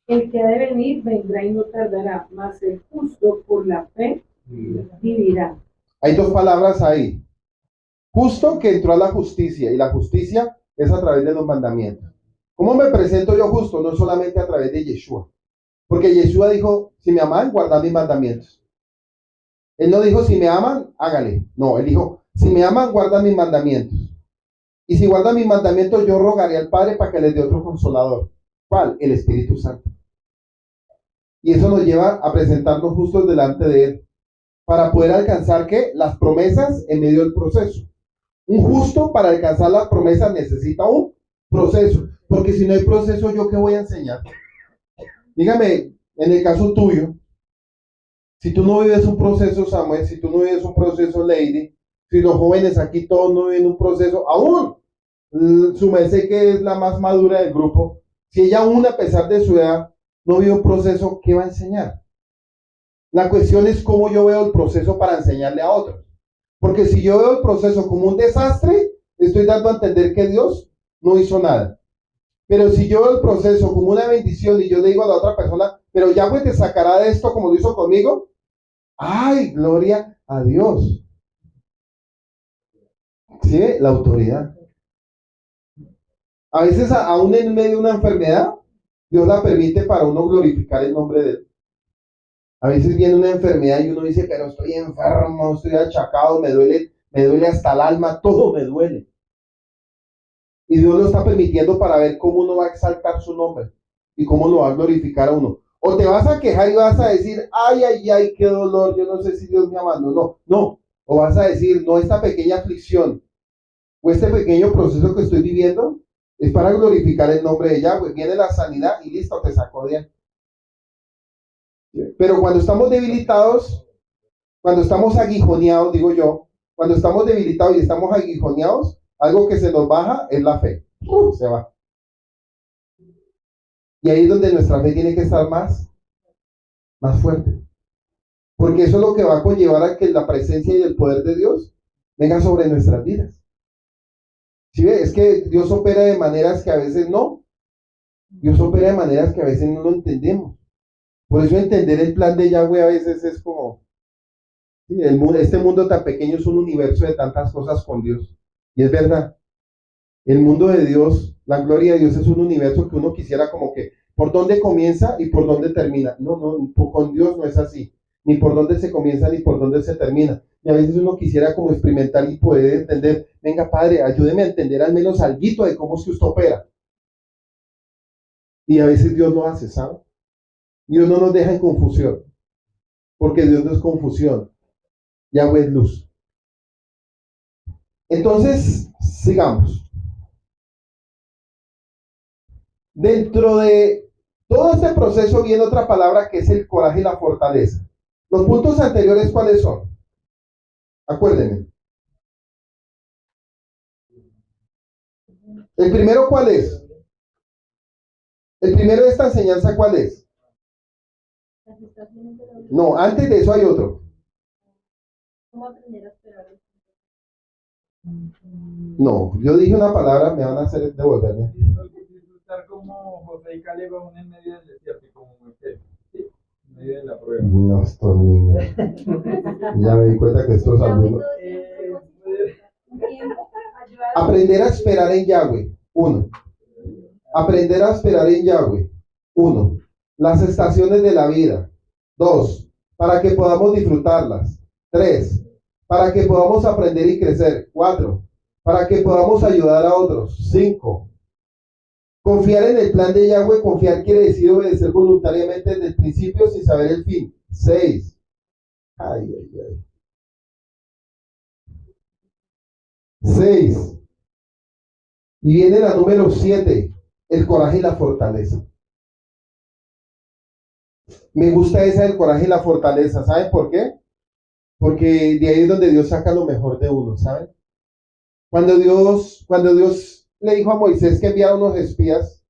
el que ha de venir vendrá y no tardará, mas el justo por la fe vivirá. Hay dos palabras ahí. Justo, que entró a la justicia, y la justicia es a través de los mandamientos. ¿Cómo me presento yo justo? No solamente a través de Yeshua. Porque Yeshua dijo, si me aman, guardad mis mandamientos. Él no dijo, si me aman, hágale. No, él dijo, si me aman, guarda mis mandamientos. Y si guardan mis mandamientos, yo rogaré al Padre para que les dé otro consolador. ¿Cuál? El Espíritu Santo. Y eso nos lleva a presentarnos justos delante de Él, para poder alcanzar, ¿qué? Las promesas en medio del proceso. Un justo, para alcanzar las promesas, necesita un proceso. Porque si no hay proceso, ¿yo qué voy a enseñar? Dígame, en el caso tuyo, si tú no vives un proceso, Samuel, si tú no vives un proceso, Lady, si los jóvenes aquí todos no viven un proceso, aún su merced, que es la más madura del grupo, si ella aún, a pesar de su edad, no vive un proceso, ¿qué va a enseñar? La cuestión es cómo yo veo el proceso para enseñarle a otros. Porque si yo veo el proceso como un desastre, estoy dando a entender que Dios no hizo nada. Pero si yo veo el proceso como una bendición y yo le digo a la otra persona, pero Yahweh te sacará de esto como lo hizo conmigo, ¡ay, gloria a Dios! ¿Sí? La autoridad. A veces, aún en medio de una enfermedad, Dios la permite para uno glorificar el nombre de Él. A veces viene una enfermedad y uno dice, pero estoy enfermo, estoy achacado, me duele hasta el alma, todo me duele. Y Dios lo está permitiendo para ver cómo uno va a exaltar su nombre y cómo lo va a glorificar a uno. O te vas a quejar y vas a decir, ay, ay, ay, qué dolor, yo no sé si Dios me abandonó. No, o vas a decir, no, esta pequeña aflicción o este pequeño proceso que estoy viviendo es para glorificar el nombre de Yahweh. Viene la sanidad y listo, te sacó de ahí. Pero cuando estamos debilitados, cuando estamos aguijoneados, digo yo, cuando estamos debilitados y estamos aguijoneados, algo que se nos baja es la fe. Se va. Y ahí es donde nuestra fe tiene que estar más fuerte. Porque eso es lo que va a conllevar a que la presencia y el poder de Dios venga sobre nuestras vidas. ¿Sí ve? Es que Dios opera de maneras que a veces no. Dios opera de maneras que a veces no lo entendemos. Por eso entender el plan de Yahweh a veces es como, sí, este mundo tan pequeño es un universo de tantas cosas con Dios. Y es verdad. El mundo de Dios, la gloria de Dios es un universo que uno quisiera como que, ¿por dónde comienza y por dónde termina? No, con Dios no es así. Ni por dónde se comienza ni por dónde se termina. Y a veces uno quisiera como experimentar y poder entender, venga Padre, ayúdeme a entender al menos alguito de cómo es que usted opera. Y a veces Dios lo hace, ¿sabe? Dios no nos deja en confusión, porque Dios no es confusión, Yahweh es luz. Entonces, sigamos. Dentro de todo este proceso viene otra palabra que es el coraje y la fortaleza. Los puntos anteriores, ¿cuáles son? Acuérdenme. El primero, ¿cuál es? El primero de esta enseñanza, ¿cuál es? No, antes de eso hay otro. ¿Cómo aprender a esperar? No, yo dije una palabra, me van a hacer devolverme. Disfrutar como José y Caleb aún en medio del desierto y como Moisés, ¿sí? En medio de la prueba. No, estos niños. Ya me di cuenta que estos alumnos. Aprender a esperar en Yahweh. 1. Aprender a esperar en Yahweh. 1. Las estaciones de la vida. 2. Para que podamos disfrutarlas. 3. Para que podamos aprender y crecer. 4. Para que podamos ayudar a otros. 5. Confiar en el plan de Yahweh. Confiar quiere decir obedecer voluntariamente desde el principio sin saber el fin. 6. Ay. 6. Y viene la número 7. El coraje y la fortaleza. Me gusta esa del coraje y la fortaleza. ¿Saben por qué? Porque de ahí es donde Dios saca lo mejor de uno, ¿saben? Cuando Dios le dijo a Moisés que enviara unos espías,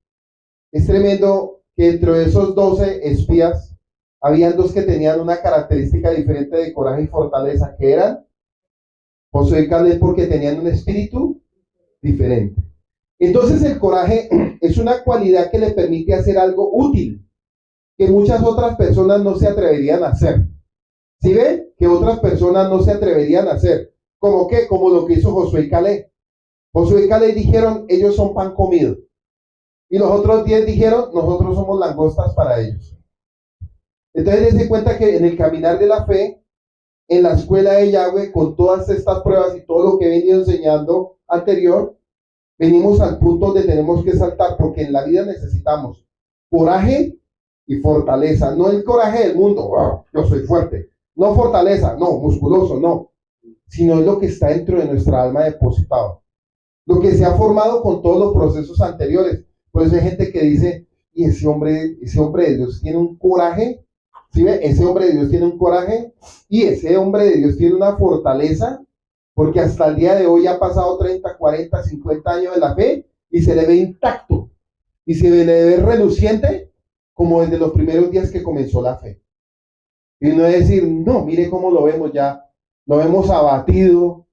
es tremendo que entre esos 12 espías, habían 2 que tenían una característica diferente de coraje y fortaleza, que eran Josué y Caleb, porque tenían un espíritu diferente. Entonces el coraje es una cualidad que le permite hacer algo útil, que muchas otras personas no se atreverían a hacer. ¿Sí ven? Que otras personas no se atreverían a hacer. ¿Cómo qué? Como lo que hizo Josué y Caleb. Josué y Caleb dijeron, ellos son pan comido. Y los otros 10 dijeron, nosotros somos langostas para ellos. Entonces dense cuenta que en el caminar de la fe, en la escuela de Yahweh, con todas estas pruebas y todo lo que he venido enseñando anterior, venimos al punto donde tenemos que saltar, porque en la vida necesitamos coraje y fortaleza. No el coraje del mundo, oh, yo soy fuerte. No fortaleza, no, musculoso, no. Sino es lo que está dentro de nuestra alma depositado. Lo que se ha formado con todos los procesos anteriores. Por eso hay gente que dice, y ese hombre de Dios tiene un coraje. ¿Sí ve? Ese hombre de Dios tiene un coraje y ese hombre de Dios tiene una fortaleza, porque hasta el día de hoy ha pasado 30, 40, 50 años de la fe y se le ve intacto y se le ve reluciente como desde los primeros días que comenzó la fe. Y no es decir, no, mire cómo lo vemos ya, lo vemos abatido,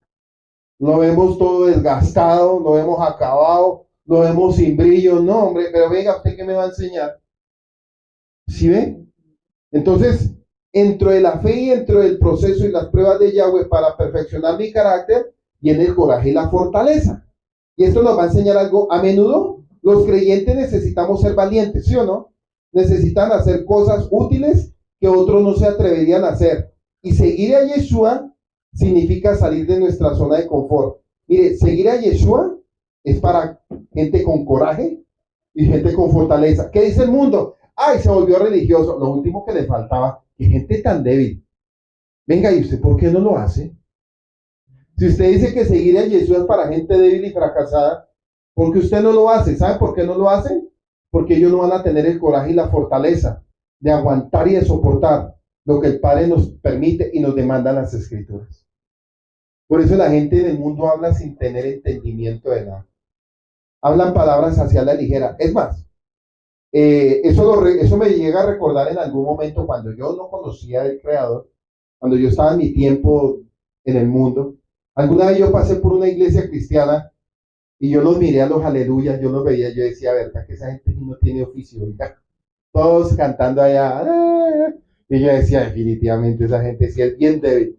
lo vemos todo desgastado, lo vemos acabado, lo vemos sin brillo. No, hombre, pero venga, ¿usted qué me va a enseñar? ¿Sí ve? Entonces, dentro de la fe y dentro del proceso y las pruebas de Yahweh para perfeccionar mi carácter, viene el coraje y la fortaleza. Y esto nos va a enseñar algo. A menudo los creyentes necesitamos ser valientes, ¿sí o no? Necesitan hacer cosas útiles que otros no se atreverían a hacer. Y seguir a Yeshua significa salir de nuestra zona de confort. Mire, seguir a Yeshua es para gente con coraje y gente con fortaleza. ¿Qué dice el mundo? Ay, se volvió religioso. Lo último que le faltaba, que gente tan débil. Venga, ¿y usted por qué no lo hace? Si usted dice que seguir a Yeshua es para gente débil y fracasada, ¿por qué usted no lo hace? ¿Sabe por qué no lo hacen? Porque ellos no van a tener el coraje y la fortaleza de aguantar y de soportar lo que el Padre nos permite y nos demanda las Escrituras. Por eso la gente del mundo habla sin tener entendimiento de nada. Hablan palabras hacia la ligera. Es más, eso me llega a recordar en algún momento cuando yo no conocía al Creador, cuando yo estaba en mi tiempo en el mundo. Alguna vez yo pasé por una iglesia cristiana y yo los miré a los aleluyas, yo los veía, yo decía, verdad que esa gente no tiene oficio, ¿verdad? Todos cantando allá, y yo decía, definitivamente esa gente sí es bien débil.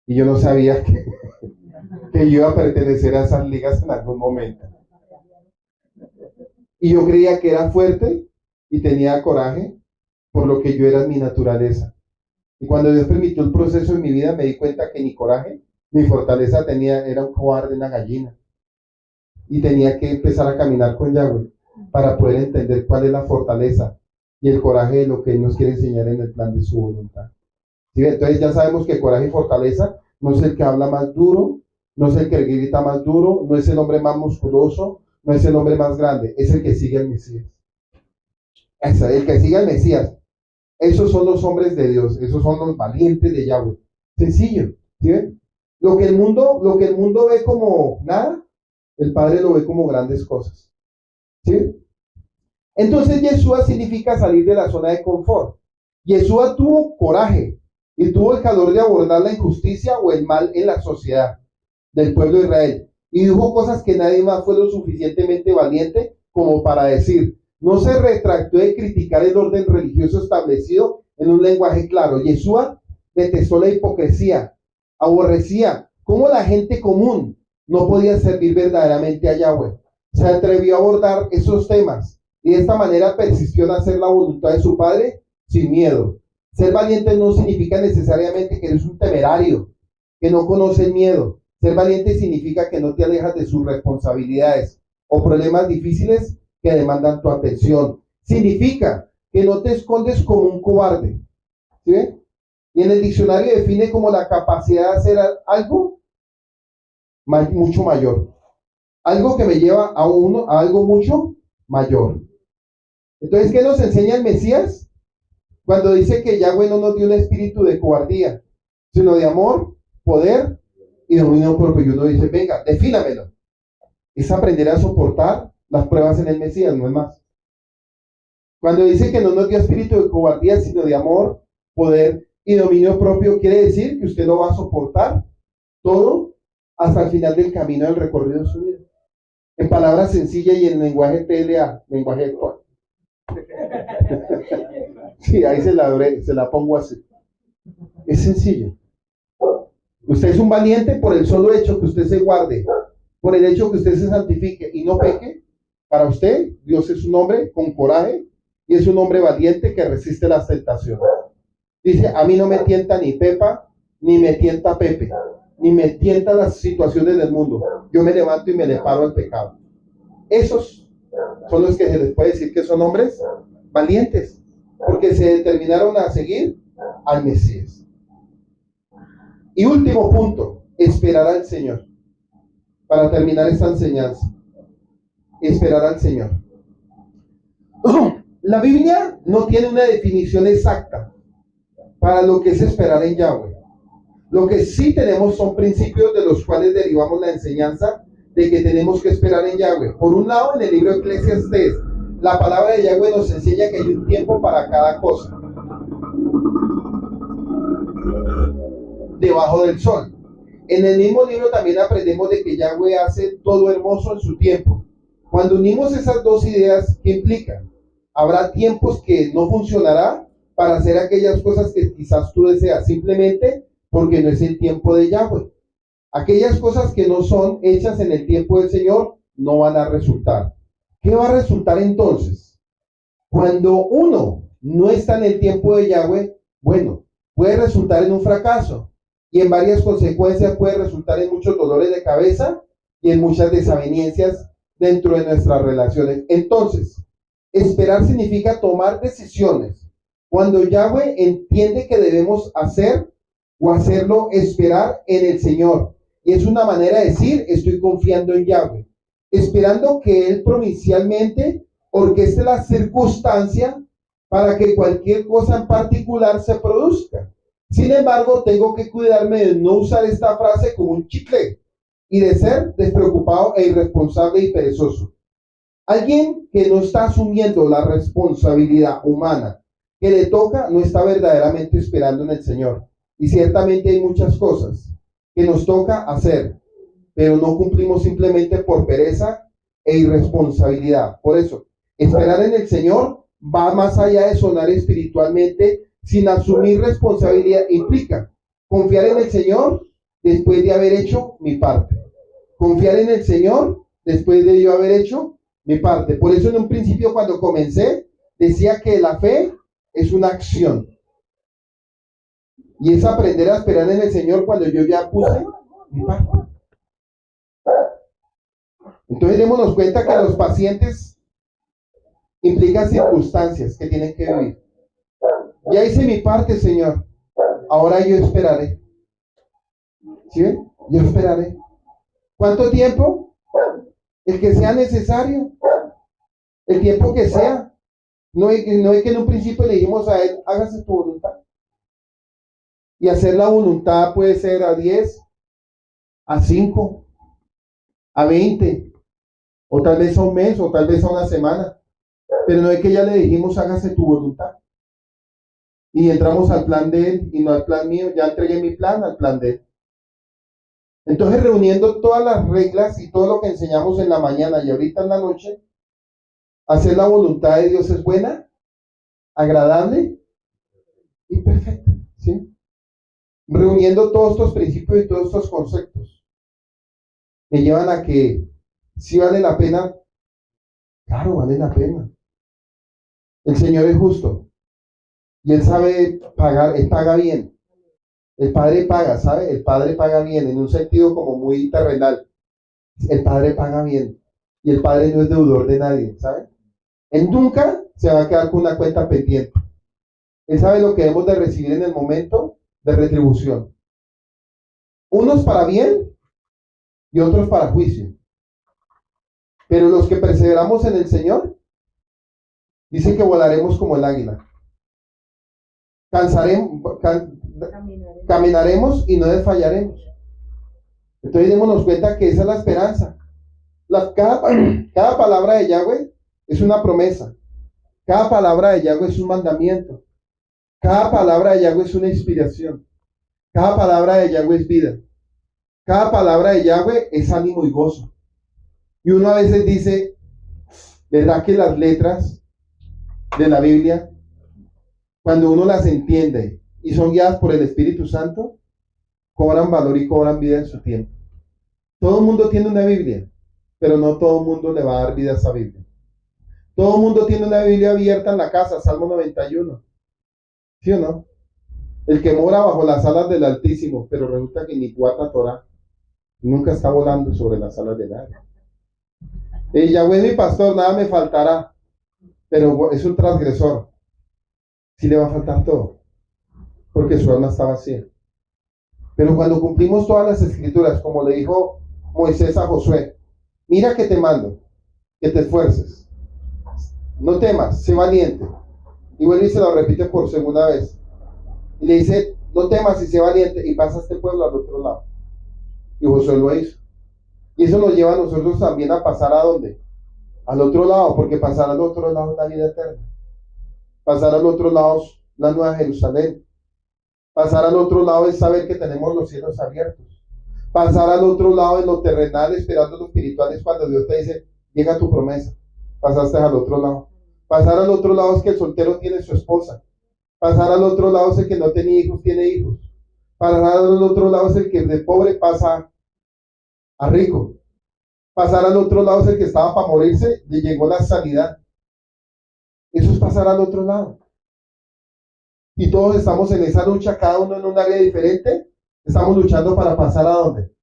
Y yo no sabía que yo iba a pertenecer a esas ligas en algún momento. Y yo creía que era fuerte y tenía coraje por lo que yo era en mi naturaleza. Y cuando Dios permitió el proceso en mi vida, me di cuenta que ni coraje ni fortaleza tenía, era un cobarde, una gallina. Y tenía que empezar a caminar con Yahweh para poder entender cuál es la fortaleza y el coraje de lo que Él nos quiere enseñar en el plan de su voluntad. ¿Sí? Entonces ya sabemos que coraje y fortaleza no es el que habla más duro, no es el que grita más duro, no es el hombre más musculoso, no es el hombre más grande, es el que sigue al Mesías. El que sigue al Mesías. Esos son los hombres de Dios, esos son los valientes de Yahweh. Sencillo, ¿sí ven? Lo que el mundo ve como nada, el Padre lo ve como grandes cosas. ¿Sí? Entonces Yeshua significa salir de la zona de confort. Yeshua tuvo coraje y tuvo el calor de abordar la injusticia o el mal en la sociedad del pueblo de Israel. Y dijo cosas que nadie más fue lo suficientemente valiente como para decir. No se retractó de criticar el orden religioso establecido en un lenguaje claro. Yeshua detestó la hipocresía, aborrecía cómo la gente común no podía servir verdaderamente a Yahweh. Se atrevió a abordar esos temas y de esta manera persistió en hacer la voluntad de su Padre sin miedo. Ser valiente no significa necesariamente que eres un temerario, que no conoce el miedo. Ser valiente significa que no te alejas de sus responsabilidades o problemas difíciles que demandan tu atención. Significa que no te escondes como un cobarde. ¿Sí ven? Y en el diccionario define como la capacidad de hacer algo mucho mayor. Algo que me lleva a algo mucho mayor. Entonces, ¿qué nos enseña el Mesías? Cuando dice que Yahweh no nos dio un espíritu de cobardía, sino de amor, poder y dominio propio. Y uno dice, venga, defínamelo. Es aprender a soportar las pruebas en el Mesías, no es más. Cuando dice que no nos dio espíritu de cobardía, sino de amor, poder y dominio propio, quiere decir que usted lo va a soportar todo hasta el final del camino del recorrido de su vida. En palabras sencillas y en lenguaje TLA, lenguaje actual. Sí, ahí se la pongo así. Es sencillo. Usted es un valiente por el solo hecho que usted se guarde, por el hecho que usted se santifique y no peque. Para usted, Dios es un hombre con coraje y es un hombre valiente que resiste las tentaciones. Dice, a mí no me tienta ni Pepa, ni me tienta Pepe, ni me tienta las situaciones del mundo. Yo me levanto y me le paro al pecado. Esos son los que se les puede decir que son hombres valientes, porque se determinaron a seguir al Mesías. Y último punto, esperar al Señor. Para terminar esta enseñanza, esperar al Señor. La Biblia no tiene una definición exacta para lo que es esperar en Yahweh. Lo que sí tenemos son principios de los cuales derivamos la enseñanza de que tenemos que esperar en Yahweh. Por un lado, en el libro de Eclesiastés, la palabra de Yahweh nos enseña que hay un tiempo para cada cosa debajo del sol. En el mismo libro también aprendemos de que Yahweh hace todo hermoso en su tiempo. Cuando unimos esas dos ideas, ¿qué implica? Habrá tiempos que no funcionará para hacer aquellas cosas que quizás tú deseas, simplemente porque no es el tiempo de Yahweh. Aquellas cosas que no son hechas en el tiempo del Señor no van a resultar. ¿Qué va a resultar entonces? Cuando uno no está en el tiempo de Yahweh, bueno, puede resultar en un fracaso y en varias consecuencias puede resultar en muchos dolores de cabeza y en muchas desavenencias dentro de nuestras relaciones. Entonces, esperar significa tomar decisiones. Cuando Yahweh entiende que debemos hacer o hacerlo, esperar en el Señor. Y es una manera de decir, estoy confiando en Yahweh, esperando que Él providencialmente orqueste la circunstancia para que cualquier cosa en particular se produzca. Sin embargo, tengo que cuidarme de no usar esta frase como un chicle y de ser despreocupado e irresponsable y perezoso. Alguien que no está asumiendo la responsabilidad humana que le toca no está verdaderamente esperando en el Señor. Y ciertamente hay muchas cosas que nos toca hacer, pero no cumplimos simplemente por pereza e irresponsabilidad. Por eso, esperar en el Señor va más allá de sonar espiritualmente sin asumir responsabilidad. Implica confiar en el Señor después de haber hecho mi parte. Confiar en el Señor después de yo haber hecho mi parte. Por eso en un principio cuando comencé decía que la fe es una acción. Y es aprender a esperar en el Señor cuando yo ya puse mi parte. Entonces démonos cuenta que los pacientes implican circunstancias que tienen que vivir. Ya hice mi parte, Señor. Ahora yo esperaré. ¿Sí ven? Yo esperaré. ¿Cuánto tiempo? El que sea necesario. El tiempo que sea. No es que en un principio le dijimos a él, hágase tu voluntad. Y hacer la voluntad puede ser a 10, a 5, a 20, o tal vez a un mes, o tal vez a una semana. Pero no es que ya le dijimos, hágase tu voluntad. Y entramos al plan de él y no al plan mío. Ya entregué mi plan al plan de él. Entonces, reuniendo todas las reglas y todo lo que enseñamos en la mañana y ahorita en la noche, hacer la voluntad de Dios es buena, agradable y perfecta. ¿Sí? Reuniendo todos estos principios y todos estos conceptos, me llevan a que si vale la pena. Claro, vale la pena. El Señor es justo y Él sabe pagar, Él paga bien. El Padre paga, ¿sabe? El Padre paga bien, en un sentido como muy terrenal. El Padre paga bien y el Padre no es deudor de nadie, ¿sabe? Él nunca se va a quedar con una cuenta pendiente. Él sabe lo que debemos de recibir en el momento de retribución. Unos para bien y otros para juicio. Pero los que perseveramos en el Señor, dice que volaremos como el águila. Caminaremos y no desfallaremos. Entonces démonos cuenta que esa es la esperanza. Cada palabra de Yahweh es una promesa. Cada palabra de Yahweh es un mandamiento. Cada palabra de Yahweh es una inspiración. Cada palabra de Yahweh es vida. Cada palabra de Yahweh es ánimo y gozo. Y uno a veces dice, ¿verdad que las letras de la Biblia, cuando uno las entiende y son guiadas por el Espíritu Santo, cobran valor y cobran vida en su tiempo? Todo el mundo tiene una Biblia, pero no todo el mundo le va a dar vida a esa Biblia. Todo el mundo tiene una Biblia abierta en la casa, Salmo 91. ¿Sí o no? El que mora bajo las alas del Altísimo, pero resulta que ni cuarta Torah, nunca está volando sobre las alas de nadie. Yahweh es mi pastor, nada me faltará, pero es un transgresor. Sí le va a faltar todo, porque su alma está vacía. Pero cuando cumplimos todas las escrituras, como le dijo Moisés a Josué, mira que te mando, que te esfuerces, no temas, sé valiente. Y vuelve y se lo repite por segunda vez. Y le dice, no temas y sé valiente, y pasa este pueblo al otro lado. Y Josué lo hizo. Y eso nos lleva a nosotros también a pasar ¿a dónde? Al otro lado, porque pasar al otro lado es la vida eterna. Pasar al otro lado es la Nueva Jerusalén. Pasar al otro lado es saber que tenemos los cielos abiertos. Pasar al otro lado en lo terrenal, esperando lo espiritual, es cuando Dios te dice, llega tu promesa. Pasaste al otro lado. Pasar al otro lado es que el soltero tiene su esposa. Pasar al otro lado es el que no tiene hijos, tiene hijos. Pasar al otro lado es el que de pobre pasa a rico. Pasar al otro lado es el que estaba para morirse, le llegó la sanidad. Eso es pasar al otro lado. Y todos estamos en esa lucha, cada uno en un área diferente. Estamos luchando para pasar ¿a dónde?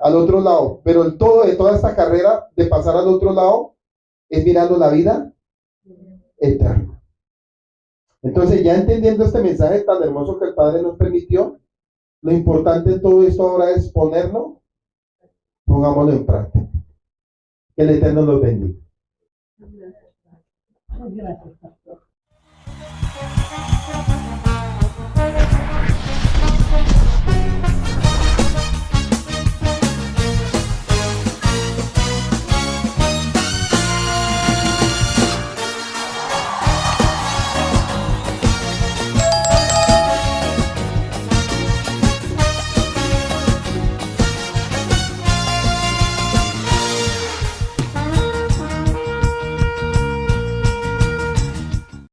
Al otro lado. Pero el todo de toda esta carrera de pasar al otro lado es mirando la vida eterna. Entonces, ya entendiendo este mensaje tan hermoso que el Padre nos permitió, lo importante de todo esto ahora es ponerlo, pongámoslo en práctica. Que el Eterno los bendiga. Gracias.